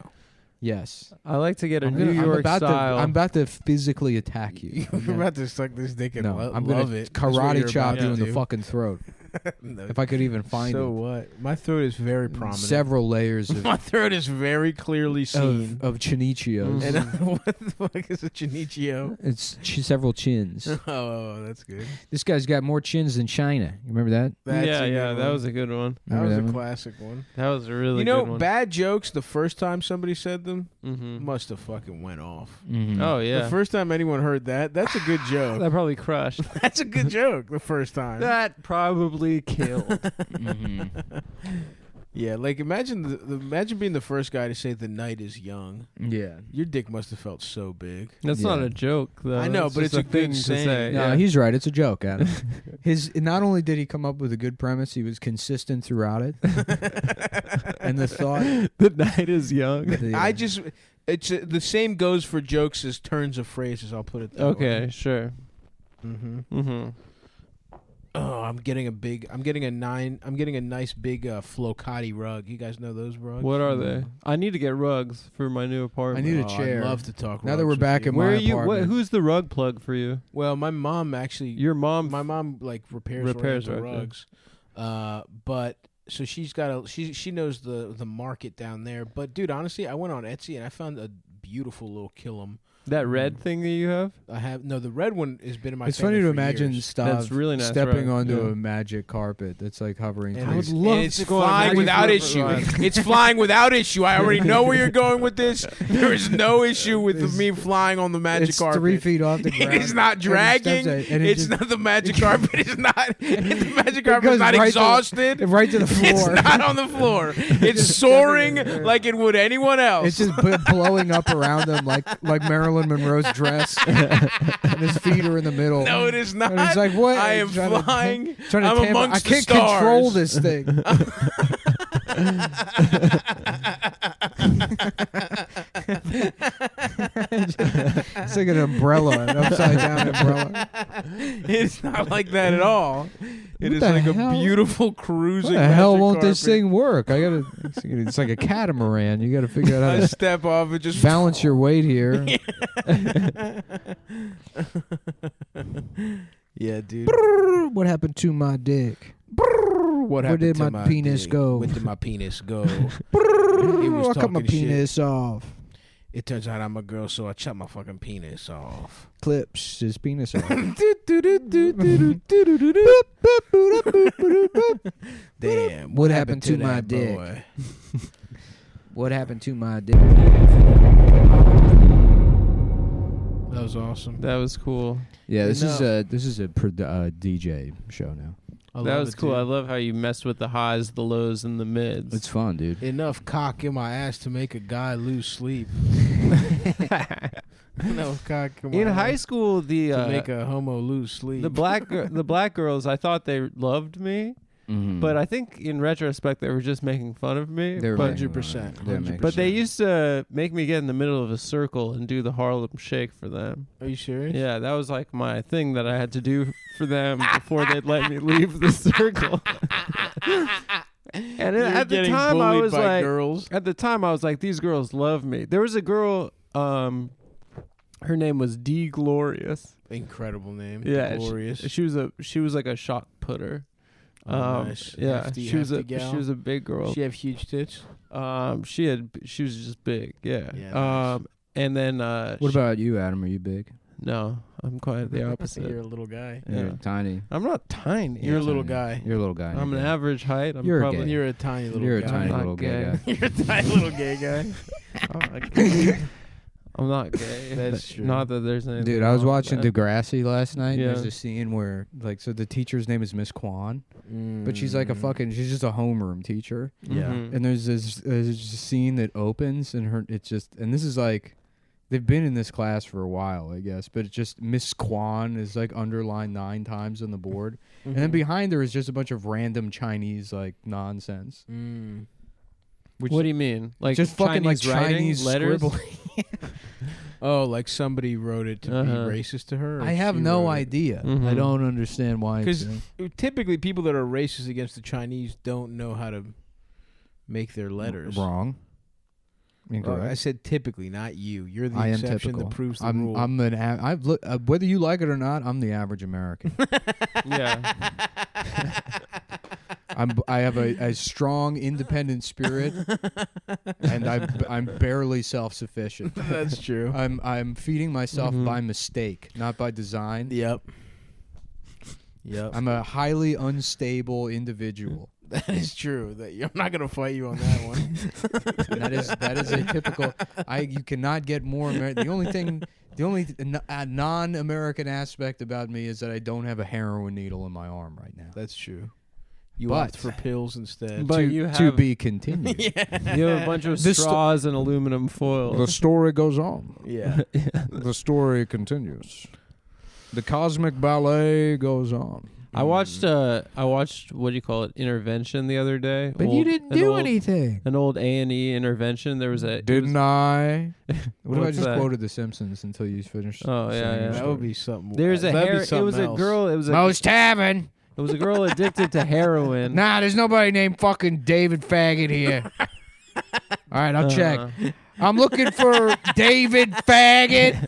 Speaker 4: Yes.
Speaker 3: I like to get a
Speaker 4: I'm
Speaker 3: New York style.
Speaker 4: I'm about to physically attack you.
Speaker 2: You're about to suck this dick and
Speaker 4: I'm
Speaker 2: love
Speaker 4: gonna
Speaker 2: it. That's what
Speaker 4: karate
Speaker 2: you're
Speaker 4: chop
Speaker 2: about
Speaker 4: you
Speaker 2: to
Speaker 4: in the
Speaker 2: do.
Speaker 4: fucking throat.
Speaker 2: No.
Speaker 4: If I could even find
Speaker 2: So
Speaker 4: it.
Speaker 2: what? My throat is very prominent.
Speaker 4: Several layers
Speaker 2: My throat is very clearly seen.
Speaker 4: of chinichios.
Speaker 2: And what the fuck is a chinichio?
Speaker 4: It's several chins.
Speaker 2: Oh, that's good.
Speaker 4: This guy's got more chins than China. You remember that?
Speaker 2: That's a good
Speaker 3: that
Speaker 2: one.
Speaker 3: was a good one.
Speaker 2: That was
Speaker 4: Remember
Speaker 2: a
Speaker 4: that
Speaker 2: classic one.
Speaker 3: That was a really
Speaker 2: You
Speaker 3: good
Speaker 2: know,
Speaker 3: one.
Speaker 2: bad jokes, the first time somebody said them,
Speaker 3: Mm-hmm.
Speaker 2: must have fucking went off.
Speaker 4: Mhm.
Speaker 3: Oh, yeah.
Speaker 2: The first time anyone heard that, that's a good joke.
Speaker 3: That probably crushed.
Speaker 2: That's a good joke the first time.
Speaker 3: That probably killed.
Speaker 4: Mhm.
Speaker 2: Yeah, like imagine imagine being the first guy to say the night is young.
Speaker 4: Yeah.
Speaker 2: Your dick must have felt so big.
Speaker 3: That's
Speaker 4: Yeah.
Speaker 3: not a joke, though.
Speaker 2: I know, but
Speaker 3: just
Speaker 2: it's a good
Speaker 3: thing to
Speaker 2: saying.
Speaker 3: say.
Speaker 4: No,
Speaker 3: Yeah.
Speaker 4: he's right. It's a joke, Adam. Not only did he come up with a good premise, he was consistent throughout it. And the thought.
Speaker 3: The night is young.
Speaker 2: It's the same goes for jokes as turns of phrases. I'll put it that way.
Speaker 3: Okay, sure.
Speaker 2: Mm-hmm.
Speaker 3: Mm-hmm.
Speaker 2: Oh, I'm getting a nice big Flocati rug. You guys know those rugs?
Speaker 3: What are they? I need to get rugs for my new
Speaker 4: I
Speaker 3: apartment.
Speaker 4: need a
Speaker 2: Oh,
Speaker 4: chair.
Speaker 2: I'd love to talk.
Speaker 4: Now that
Speaker 2: rugs
Speaker 4: we're
Speaker 2: with
Speaker 4: back
Speaker 2: you.
Speaker 4: in
Speaker 3: Where
Speaker 4: my
Speaker 3: are you?
Speaker 4: apartment.
Speaker 3: Who's the rug plug for you?
Speaker 2: Well, my mom actually.
Speaker 3: Your mom.
Speaker 2: My mom like repairs
Speaker 3: Repairs
Speaker 2: rugs. But so she's got she knows the market down there. But dude, honestly, I went on Etsy and I found a beautiful little killam.
Speaker 3: That red thing that you have?
Speaker 2: I have the red one has been in my.
Speaker 4: It's
Speaker 2: family
Speaker 4: funny to
Speaker 2: for
Speaker 4: imagine
Speaker 2: years.
Speaker 3: That's really nice
Speaker 4: stepping
Speaker 3: rug,
Speaker 4: onto
Speaker 3: yeah.
Speaker 4: a magic carpet that's like hovering.
Speaker 2: And
Speaker 4: through.
Speaker 2: it's,
Speaker 3: love
Speaker 2: and it's
Speaker 3: to go on a
Speaker 2: flying
Speaker 3: magic
Speaker 2: without
Speaker 3: carpet
Speaker 2: issue.
Speaker 3: ride.
Speaker 2: It's flying without issue. I already know where you're going with this. There is no issue with me flying on the magic
Speaker 4: It's
Speaker 2: carpet.
Speaker 4: 3 feet off the ground.
Speaker 2: It is not dragging.
Speaker 4: And it
Speaker 2: It's
Speaker 4: just-
Speaker 2: not the magic carpet. It's not. The magic carpet
Speaker 4: goes
Speaker 2: is not
Speaker 4: right to the-
Speaker 2: exhausted.
Speaker 4: right to the floor.
Speaker 2: It's not on the floor. It's soaring like it would anyone else.
Speaker 4: It's just blowing up around him like Marilyn Monroe's dress, and his feet are in the middle.
Speaker 2: no, it is not.
Speaker 4: And he's like, "What?
Speaker 2: I am
Speaker 4: Trying to-
Speaker 2: flying.
Speaker 4: Trying to
Speaker 2: I'm
Speaker 4: tamper-
Speaker 2: amongst
Speaker 4: I can't
Speaker 2: the stars.
Speaker 4: control this thing. It's like an umbrella, an upside down umbrella.
Speaker 2: It's not like that at all. It
Speaker 4: What
Speaker 2: is
Speaker 4: the
Speaker 2: like
Speaker 4: hell?
Speaker 2: a beautiful cruising.
Speaker 4: What the hell
Speaker 2: magic
Speaker 4: won't this
Speaker 2: carpet.
Speaker 4: thing work? It's like a catamaran. You got to figure out how
Speaker 2: I
Speaker 4: to
Speaker 2: step off and just
Speaker 4: balance your weight here.
Speaker 2: Yeah, dude.
Speaker 4: What happened to my dick?
Speaker 2: What happened
Speaker 4: did
Speaker 2: to
Speaker 4: my penis
Speaker 2: dick?
Speaker 4: go?
Speaker 2: Where did my penis go?
Speaker 4: I cut my
Speaker 2: talking shit.
Speaker 4: penis off.
Speaker 2: It turns out I'm a girl, so I chop my fucking penis off.
Speaker 4: Clips his penis off.
Speaker 2: Damn.
Speaker 4: What happened to my
Speaker 2: that
Speaker 4: dick?
Speaker 2: boy?
Speaker 4: What happened to my dick?
Speaker 2: That was was awesome.
Speaker 3: That was cool.
Speaker 4: Yeah, this
Speaker 2: Enough.
Speaker 4: is a DJ show now.
Speaker 3: That was cool. I love how you messed with the highs, the lows, and the mids.
Speaker 4: It's fun, dude.
Speaker 2: Enough cock in my ass to make a guy lose sleep. Enough cock in my
Speaker 3: In high
Speaker 2: ass
Speaker 3: school,
Speaker 2: to make a homo lose sleep.
Speaker 3: the black girls, I thought they loved me, but I think in retrospect they were just making fun of me.
Speaker 4: They were
Speaker 3: But,
Speaker 4: making
Speaker 2: 100%.
Speaker 4: fun of it.
Speaker 3: but they used to make me get in the middle of a circle and do the Harlem Shake for them.
Speaker 2: Are you serious?
Speaker 3: Yeah, that was like my thing that I had to do for them before they'd let me leave the circle. And at the time I was like,
Speaker 2: girls.
Speaker 3: at the time I was like, these girls love me. There was a girl, her name was D Glorious.
Speaker 2: Incredible name.
Speaker 3: Yeah,
Speaker 2: Glorious.
Speaker 3: She was like a shot putter.
Speaker 2: Nice.
Speaker 3: Yeah,
Speaker 2: Hefty,
Speaker 3: she was
Speaker 2: hefty
Speaker 3: a big girl.
Speaker 2: She have huge tits.
Speaker 3: She was just big. Yeah.
Speaker 2: Yeah, nice.
Speaker 3: And then
Speaker 4: What about you, Adam? Are you big?
Speaker 3: no, I'm quite the opposite.
Speaker 2: You're a little guy.
Speaker 3: Yeah.
Speaker 4: You're tiny.
Speaker 3: I'm not tiny.
Speaker 2: You're a little
Speaker 4: tiny.
Speaker 2: guy.
Speaker 4: You're a little guy.
Speaker 3: I'm an average height. I'm
Speaker 4: You're
Speaker 3: probably
Speaker 4: gay.
Speaker 2: You're a tiny little
Speaker 4: You're a
Speaker 2: guy.
Speaker 4: tiny
Speaker 3: Not
Speaker 4: little gay guy.
Speaker 2: You're a tiny little gay guy.
Speaker 3: I'm not gay.
Speaker 2: That's true.
Speaker 3: Not that there's anything.
Speaker 4: Dude, I was
Speaker 3: wrong with
Speaker 4: watching
Speaker 3: that.
Speaker 4: Degrassi last night.
Speaker 3: Yeah.
Speaker 4: And there's a scene where, like, so the teacher's name is Miss Kwan, but she's like a she's just a homeroom teacher.
Speaker 2: Yeah.
Speaker 3: Mhm.
Speaker 4: And there's this scene that opens, and this is like, they've been in this class for a while, I guess, but it's just Miss Kwan is like underlined 9 times on the board, and then behind her is just a bunch of random Chinese like nonsense. Which
Speaker 3: What do you mean? Like
Speaker 4: just fucking like
Speaker 3: Chinese writing,
Speaker 4: Chinese
Speaker 3: letters?
Speaker 4: scribbling.
Speaker 2: Oh, like somebody wrote it to be racist to her? Or
Speaker 4: I have
Speaker 2: she
Speaker 4: no
Speaker 2: wrote it?
Speaker 4: idea.
Speaker 3: Mhm.
Speaker 4: I don't understand why. It's,
Speaker 2: Because typically people that are racist against the Chinese don't know how to make their letters.
Speaker 4: wrong. Incorrect.
Speaker 2: I said typically, not you. You're the
Speaker 4: I am
Speaker 2: exception
Speaker 4: typical.
Speaker 2: that proves the
Speaker 4: I'm
Speaker 2: rule.
Speaker 4: I've whether you like it or not, I'm the average American.
Speaker 3: Yeah.
Speaker 4: I have a strong, independent spirit, and I'm barely self-sufficient.
Speaker 2: That's true.
Speaker 4: I'm feeding myself
Speaker 3: Mhm.
Speaker 4: by mistake, not by design.
Speaker 2: Yep. Yep.
Speaker 4: I'm a highly unstable individual.
Speaker 2: That is true. I'm not gonna fight you on that one.
Speaker 4: And that is a typical. You cannot get more. The only non-American aspect about me is that I don't have a heroin needle in my arm right now.
Speaker 2: That's true. You
Speaker 4: But-
Speaker 2: opt for pills instead.
Speaker 3: But you
Speaker 4: to
Speaker 3: have
Speaker 4: be continued.
Speaker 3: you have a bunch of
Speaker 4: This sto-
Speaker 3: straws and aluminum foil.
Speaker 1: The story goes on.
Speaker 2: Yeah.
Speaker 1: The story continues. The cosmic ballet goes on.
Speaker 3: I watched what do you call it, Intervention the other day.
Speaker 1: But you didn't do anything.
Speaker 3: An old A&E Intervention. There was
Speaker 1: Didn't I?
Speaker 4: What if I
Speaker 3: What's
Speaker 4: just
Speaker 3: that?
Speaker 4: quoted The Simpsons until you finished?
Speaker 3: Oh, yeah,
Speaker 4: saying
Speaker 3: yeah.
Speaker 4: your
Speaker 2: That
Speaker 4: story?
Speaker 2: would be something.
Speaker 3: There's a
Speaker 2: that'd be
Speaker 3: hair. It
Speaker 2: something
Speaker 3: was a
Speaker 2: else.
Speaker 3: girl. It was a
Speaker 1: Most Tavern.
Speaker 3: It was a girl addicted to heroin.
Speaker 1: Nah, there's nobody named fucking David Faggot here. All right, I'll check. I'm looking for David Faggot.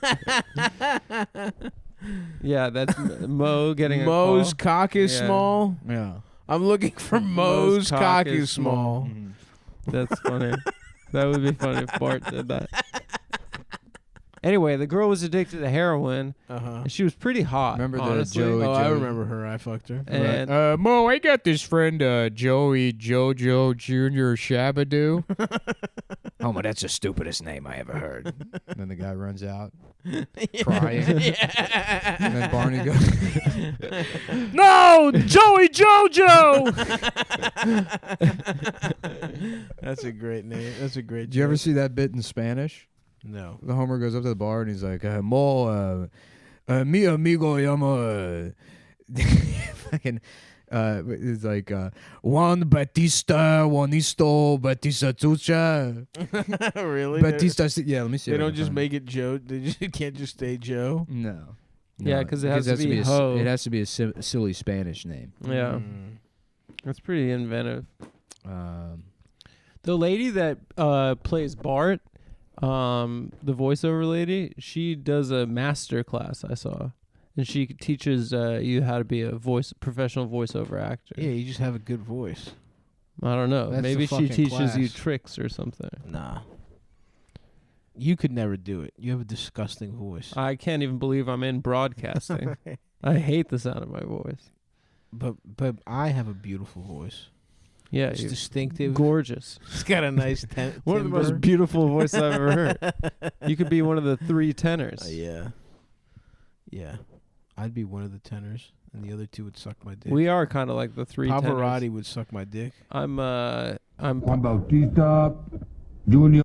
Speaker 3: Yeah, that's Mo getting a
Speaker 2: Mo's
Speaker 3: call.
Speaker 2: cock is
Speaker 3: Yeah.
Speaker 2: small.
Speaker 4: Yeah.
Speaker 2: I'm looking for Mo's cock is small.
Speaker 3: That's funny. That would be funny if Bart did that. Anyway, the girl was addicted to heroin,
Speaker 2: Uh-huh.
Speaker 3: and she was pretty hot.
Speaker 4: Remember the
Speaker 3: honestly.
Speaker 4: Joey-
Speaker 2: Oh, I
Speaker 4: Joey.
Speaker 2: remember her. I fucked her.
Speaker 3: And
Speaker 1: Mo, I got this friend, Joey Jojo Jr. Shabadoo. Oh, well, that's the stupidest name I ever heard.
Speaker 4: And then the guy runs out
Speaker 1: Crying.
Speaker 4: and then Barney goes,
Speaker 1: No, Joey Jojo.
Speaker 2: That's a great name. That's a great.
Speaker 4: "Did you ever
Speaker 2: joke.
Speaker 4: see that bit in Spanish?"
Speaker 2: No.
Speaker 4: The Homer goes up to the bar and he's like, "Mo, mi amigo llama." Fucking. It's like Juan Juanisto Batista Tucha.
Speaker 2: Really?
Speaker 4: Batista. Yeah, let me see.
Speaker 2: They
Speaker 4: if I
Speaker 2: don't
Speaker 4: can
Speaker 2: just
Speaker 4: find
Speaker 2: make it Joe. They just can't just stay Joe.
Speaker 4: it. No.
Speaker 3: Yeah,
Speaker 4: No,
Speaker 3: 'cause it has to be
Speaker 4: a
Speaker 3: Ho.
Speaker 4: It has to be a silly Spanish name.
Speaker 3: yeah,
Speaker 2: Mm.
Speaker 3: that's pretty inventive.
Speaker 4: Um,
Speaker 3: The lady that plays Bart, the voiceover lady, she does a master class I saw, and she teaches you how to be a professional voiceover actor.
Speaker 2: Yeah, you just have a good voice.
Speaker 3: I don't know.
Speaker 2: That's
Speaker 3: Maybe
Speaker 2: the
Speaker 3: she
Speaker 2: fucking
Speaker 3: teaches you
Speaker 2: class.
Speaker 3: tricks or something.
Speaker 2: Nah. You could never do it. You have a disgusting voice.
Speaker 3: I can't even believe I'm in broadcasting. I hate the sound of my voice.
Speaker 2: But I have a beautiful voice.
Speaker 3: Yeah,
Speaker 2: It's
Speaker 3: you're
Speaker 2: distinctive.
Speaker 3: gorgeous.
Speaker 2: It's got a nice
Speaker 3: One of the most
Speaker 2: timbre.
Speaker 3: beautiful voices I've ever heard. You could be one of the 3 tenors.
Speaker 2: Yeah. Yeah. I'd be one of the tenors, and the other two would suck my dick.
Speaker 3: We are kind of like the three
Speaker 2: Pavarotti
Speaker 3: tenors.
Speaker 2: would suck my dick.
Speaker 3: I'm
Speaker 6: Juan Bautista Junior.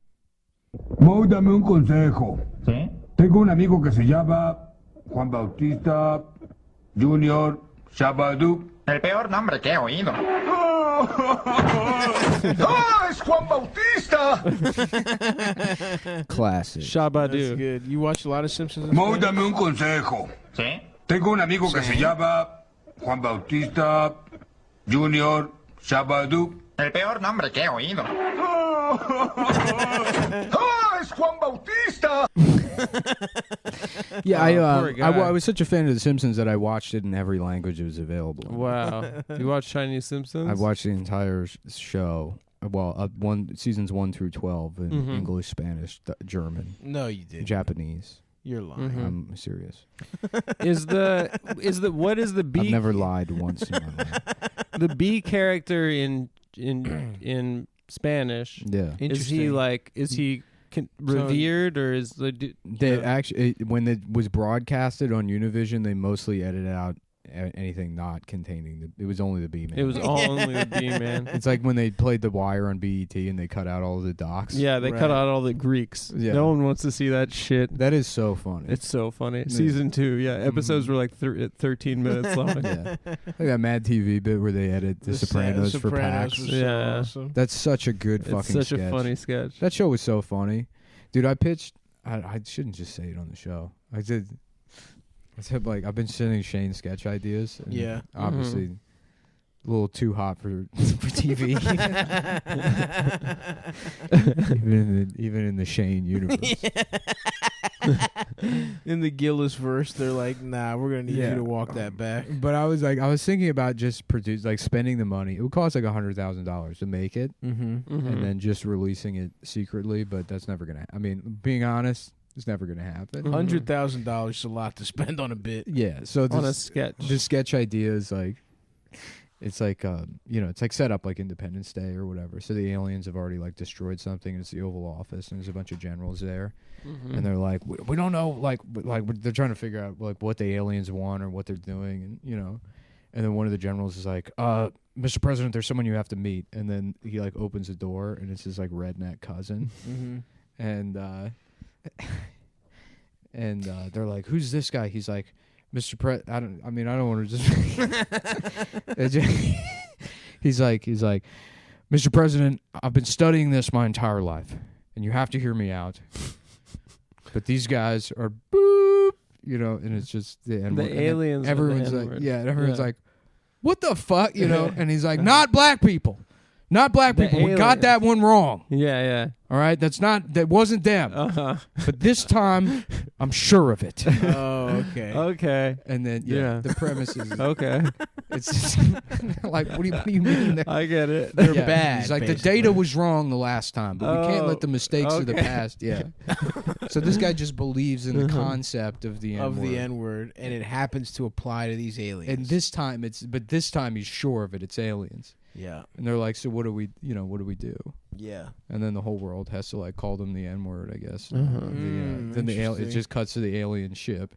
Speaker 6: Mo, dame un consejo.
Speaker 7: ¿Sí?
Speaker 6: Tengo un amigo que se llama Juan Bautista Junior Shabadú.
Speaker 7: El peor nombre que he oído.
Speaker 6: ¡Ah, es Juan Bautista!
Speaker 4: Classic.
Speaker 2: That's
Speaker 3: Shabadoo.
Speaker 2: good. You watch a lot of Simpsons?
Speaker 6: Mo, dame un consejo.
Speaker 7: ¿Sí?
Speaker 6: Tengo un amigo que se llama Juan Bautista Junior Shabadú.
Speaker 7: El peor nombre que he oído.
Speaker 6: ¡Ah, es Juan Bautista!
Speaker 4: Yeah,
Speaker 3: poor guy.
Speaker 4: I was such a fan of The Simpsons that I watched it in every language that was available.
Speaker 3: Wow. You watch Chinese Simpsons?
Speaker 4: I've watched the entire show. Well, seasons 1 through 12 in English, Spanish, German,
Speaker 2: No, you didn't.
Speaker 4: Japanese.
Speaker 2: You're lying.
Speaker 4: I'm serious.
Speaker 3: What is the B?
Speaker 4: I've never lied once in my life.
Speaker 3: The B character in Spanish.
Speaker 4: Yeah.
Speaker 3: Is he revered or is the
Speaker 4: They actually, when it was broadcasted on Univision, they mostly edited out anything not containing it was only the B man.
Speaker 3: it was only the B man?
Speaker 4: It's like when they played The Wire on BET and they cut out all the docs.
Speaker 3: Yeah, they cut
Speaker 2: Right.
Speaker 3: out all the Greeks.
Speaker 4: Yeah.
Speaker 3: No one wants to see that shit.
Speaker 4: That is so funny.
Speaker 3: It's so funny. Season 2, yeah. Episodes were like 13 minutes long.
Speaker 4: Yeah. Like that Mad TV bit where they edit The Sopranos for
Speaker 2: Sopranos
Speaker 4: PAX.
Speaker 2: was so
Speaker 3: Yeah.
Speaker 2: awesome.
Speaker 4: That's such a good
Speaker 3: It's
Speaker 4: fucking
Speaker 3: such
Speaker 4: sketch.
Speaker 3: a funny sketch.
Speaker 4: That show was so funny. Dude, I pitched I shouldn't just say it on the show. I said like I've been sending Shane sketch ideas. And
Speaker 2: Yeah.
Speaker 4: Obviously a little too hot for TV. even in the Shane universe.
Speaker 2: In the Gillis verse, they're like, nah, we're going to need
Speaker 4: Yeah.
Speaker 2: you to walk that back.
Speaker 4: But I was thinking about just spending the money. It would cost like $100,000 to make it,
Speaker 2: Mm-hmm.
Speaker 4: and then just releasing it secretly. But that's never gonna. I mean, being honest, it's never gonna happen.
Speaker 2: $100,000 is a lot to spend on a bit.
Speaker 4: Yeah. So
Speaker 3: On a
Speaker 4: this,
Speaker 3: sketch.
Speaker 4: the sketch idea is like, it's like it's like set up like Independence Day or whatever. So the aliens have already like destroyed something. And it's the Oval Office, and there's a bunch of generals there, and they're like, we don't know, like they're trying to figure out like what the aliens want or what they're doing, and and then one of the generals is like, Mr. President, there's someone you have to meet, and then he like opens the door, and it's his like redneck cousin, and they're like, who's this guy? He's like, Mr. I don't want to just. He's like, Mr. President, I've been studying this my entire life, and you have to hear me out. But these guys are boop, and it's just the N-word.
Speaker 3: The aliens. are
Speaker 4: Everyone's
Speaker 3: the
Speaker 4: like,
Speaker 3: N-word.
Speaker 4: yeah, and everyone's like, what the fuck, and he's like, not black people. Not black
Speaker 3: The
Speaker 4: people. We got
Speaker 3: aliens.
Speaker 4: that one wrong.
Speaker 3: Yeah.
Speaker 4: All right, that wasn't them.
Speaker 3: Uh-huh.
Speaker 4: But this time, I'm sure of it.
Speaker 2: Oh, okay.
Speaker 3: Okay.
Speaker 4: And then
Speaker 3: Yeah.
Speaker 4: the premise is
Speaker 3: Okay.
Speaker 4: it's just like, what do you mean?
Speaker 3: I get it.
Speaker 2: They're
Speaker 4: Yeah.
Speaker 2: bad.
Speaker 4: He's like,
Speaker 2: basically.
Speaker 4: the data was wrong the last time, but we can't let the mistakes of the
Speaker 3: okay.
Speaker 4: past. Yeah. So this guy just believes in the concept of the N-word.
Speaker 2: of the N-word, and it happens to apply to these aliens.
Speaker 4: And this time this time he's sure of it. It's aliens.
Speaker 2: yeah.
Speaker 4: And they're like, so what do we do?
Speaker 2: Yeah.
Speaker 4: And then the whole world has to like call them the N-word, I guess. Then it
Speaker 2: interesting.
Speaker 4: just cuts to the alien ship.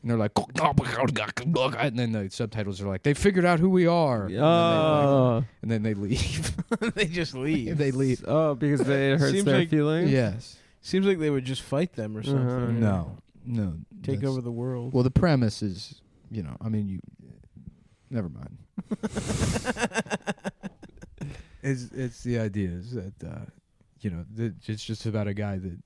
Speaker 4: And they're like, and then the subtitles are like, they figured out who we are.
Speaker 3: Oh.
Speaker 4: And then they leave.
Speaker 2: They just leave.
Speaker 4: They leave.
Speaker 3: Oh, because they hurts
Speaker 2: Seems
Speaker 3: their
Speaker 2: like-
Speaker 3: feelings?
Speaker 4: Yes.
Speaker 2: Seems like they would just fight them or something.
Speaker 4: No.
Speaker 2: Take
Speaker 4: That's-
Speaker 2: over the world.
Speaker 4: Well, the premise is, never mind. It's the idea is that, it's just about a guy that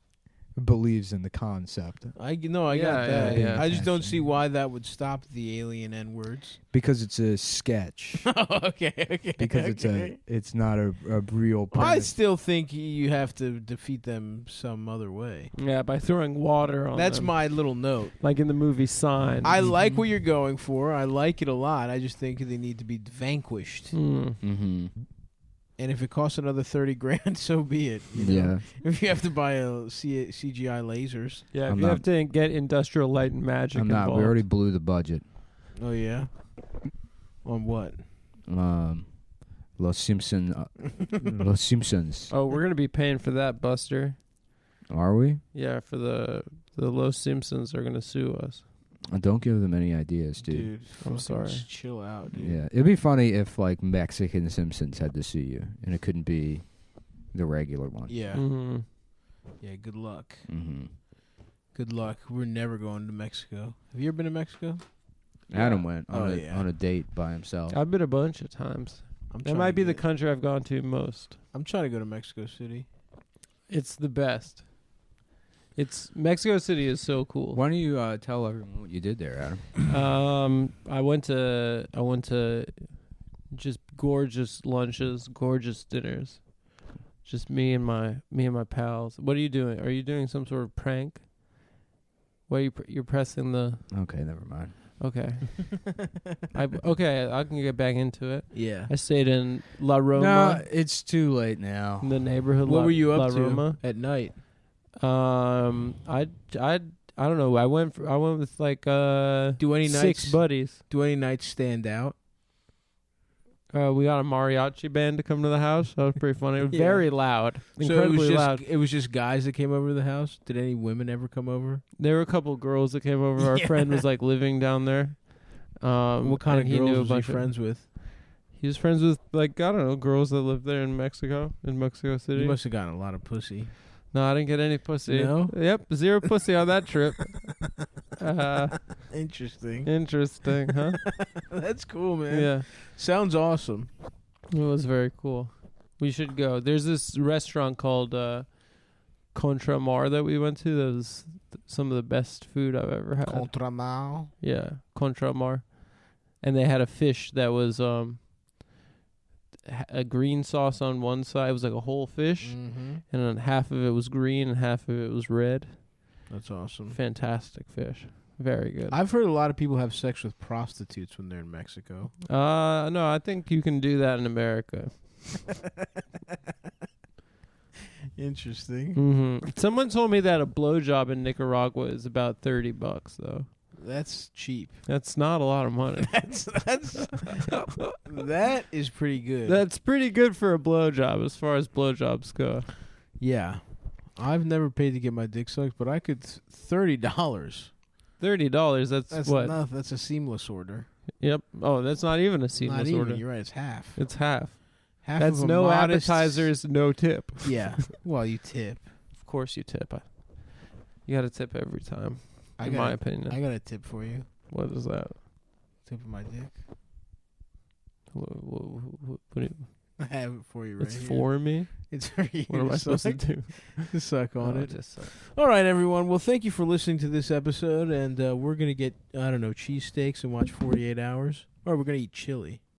Speaker 4: believes in the concept
Speaker 2: I got
Speaker 3: Yeah,
Speaker 2: that.
Speaker 3: yeah, yeah.
Speaker 2: I just don't see why that would stop the alien N-words.
Speaker 4: because it's a sketch.
Speaker 2: okay.
Speaker 4: Because it's not a real
Speaker 2: I
Speaker 4: premise.
Speaker 2: still think you have to defeat them some other way.
Speaker 3: Yeah, by throwing water on
Speaker 2: That's
Speaker 3: them.
Speaker 2: my little note.
Speaker 3: Like in the movie Sign.
Speaker 2: I like what you're going for. I like it a lot. I just think they need to be vanquished.
Speaker 4: Mm-hmm.
Speaker 2: And if it costs another $30,000, so be it. you know?
Speaker 4: Yeah.
Speaker 2: If you have to buy CGI lasers.
Speaker 3: Yeah, if
Speaker 4: I'm
Speaker 3: you
Speaker 4: not-
Speaker 3: have to get industrial light and magic
Speaker 4: I'm not.
Speaker 3: involved.
Speaker 4: We already blew the budget.
Speaker 2: Oh yeah. On what?
Speaker 4: Los Simpsons. Los Simpsons.
Speaker 3: Oh, we're gonna be paying for that, Buster.
Speaker 4: Are we?
Speaker 3: Yeah, for the Los Simpsons are gonna sue us.
Speaker 4: Don't give them any ideas, dude.
Speaker 2: Dude,
Speaker 3: I'm
Speaker 2: fucking
Speaker 3: sorry.
Speaker 2: just chill out, dude.
Speaker 4: Yeah, it'd be funny if like Mexican Simpsons had to sue you, and it couldn't be the regular one.
Speaker 2: Yeah.
Speaker 3: Mm-hmm.
Speaker 2: Yeah, good luck.
Speaker 4: Mm-hmm.
Speaker 2: Good luck. We're never going to Mexico. Have you ever been to Mexico?
Speaker 4: Adam went
Speaker 2: Oh,
Speaker 4: on
Speaker 2: yeah.
Speaker 4: on a date by himself.
Speaker 3: I've been a bunch of times.
Speaker 2: I'm
Speaker 3: That
Speaker 2: trying
Speaker 3: might
Speaker 2: to
Speaker 3: be the
Speaker 2: get-
Speaker 3: country I've gone to most.
Speaker 2: I'm trying to go to Mexico City.
Speaker 3: It's the best. Mexico City is so cool.
Speaker 4: Why don't you tell everyone what you did there, Adam?
Speaker 3: I went to just gorgeous lunches, gorgeous dinners. Just me and my pals. What are you doing? Are you doing some sort of prank? What are you're pressing the?
Speaker 4: Okay, never mind.
Speaker 3: Okay. I can get back into it.
Speaker 2: Yeah.
Speaker 3: I stayed in La Roma,
Speaker 4: No, it's too late now.
Speaker 3: in the neighborhood.
Speaker 2: What were you
Speaker 3: La
Speaker 2: up to
Speaker 3: Roma.
Speaker 2: at night?
Speaker 3: I don't know. I went with like
Speaker 2: Do any
Speaker 3: 6
Speaker 2: nights
Speaker 3: buddies.
Speaker 2: Do any nights stand out?
Speaker 3: We got a mariachi band to come to the house. That was pretty funny. It was
Speaker 2: Yeah.
Speaker 3: very loud,
Speaker 2: So
Speaker 3: incredibly loud.
Speaker 2: it was just guys that came over to the house. Did any women ever come over?
Speaker 3: There were a couple girls that came over. Our
Speaker 2: Yeah.
Speaker 3: friend was like living down there.
Speaker 2: What kind of
Speaker 3: and he knew a
Speaker 2: girls was he
Speaker 3: bunch of-
Speaker 2: friends with?
Speaker 3: He was friends with like I don't know girls that live there in Mexico City.
Speaker 2: You must have gotten a lot of pussy.
Speaker 3: No, I didn't get any pussy.
Speaker 2: No?
Speaker 3: Yep, 0 pussy on that trip.
Speaker 2: Interesting.
Speaker 3: Interesting, huh?
Speaker 2: That's cool, man.
Speaker 3: Yeah,
Speaker 2: Sounds awesome.
Speaker 3: it was very cool. We should go. There's this restaurant called Contramar that we went to. That was some of the best food I've ever had.
Speaker 2: Contramal.
Speaker 3: Yeah, Contramar. And they had a fish that was a green sauce on one side. It was like a whole fish,
Speaker 2: Mm-hmm.
Speaker 3: and then half of it was green and half of it was red.
Speaker 2: That's awesome.
Speaker 3: Fantastic fish. Very good.
Speaker 2: I've heard a lot of people have sex with prostitutes when they're in Mexico.
Speaker 3: No, I think you can do that in America.
Speaker 2: Interesting.
Speaker 3: Mm-hmm. Someone told me that a blowjob in Nicaragua is about $30 though.
Speaker 2: That's cheap.
Speaker 3: That's not a lot of money.
Speaker 2: That is pretty good.
Speaker 3: That's pretty good for a blowjob as far as blowjobs go.
Speaker 2: Yeah. I've never paid to get my dick sucked, but I could $30.
Speaker 3: $30.
Speaker 2: That's
Speaker 3: what?
Speaker 2: enough. That's a seamless order.
Speaker 3: Yep. Oh, that's not even a
Speaker 2: Not
Speaker 3: seamless
Speaker 2: even.
Speaker 3: order.
Speaker 2: You're right. It's half.
Speaker 3: It's half.
Speaker 2: Half
Speaker 3: That's
Speaker 2: of a
Speaker 3: no
Speaker 2: modest-
Speaker 3: appetizers, no tip.
Speaker 2: Yeah. Well, you tip.
Speaker 3: Of course you tip. You got to tip every time,
Speaker 2: I
Speaker 3: in
Speaker 2: got
Speaker 3: my
Speaker 2: a-
Speaker 3: opinion.
Speaker 2: I got a tip for you.
Speaker 3: What is that?
Speaker 2: Tip of my dick.
Speaker 3: What do you,
Speaker 2: I have it for you right
Speaker 3: it's
Speaker 2: here.
Speaker 3: for me?
Speaker 2: It's for you.
Speaker 3: What am I supposed to
Speaker 2: suck.
Speaker 3: do?
Speaker 2: To suck on
Speaker 3: Oh,
Speaker 2: it.
Speaker 3: just suck.
Speaker 2: All right, everyone. Well, thank you for listening to this episode, and we're gonna get cheesesteaks and watch 48 Hours, or we're gonna eat chili.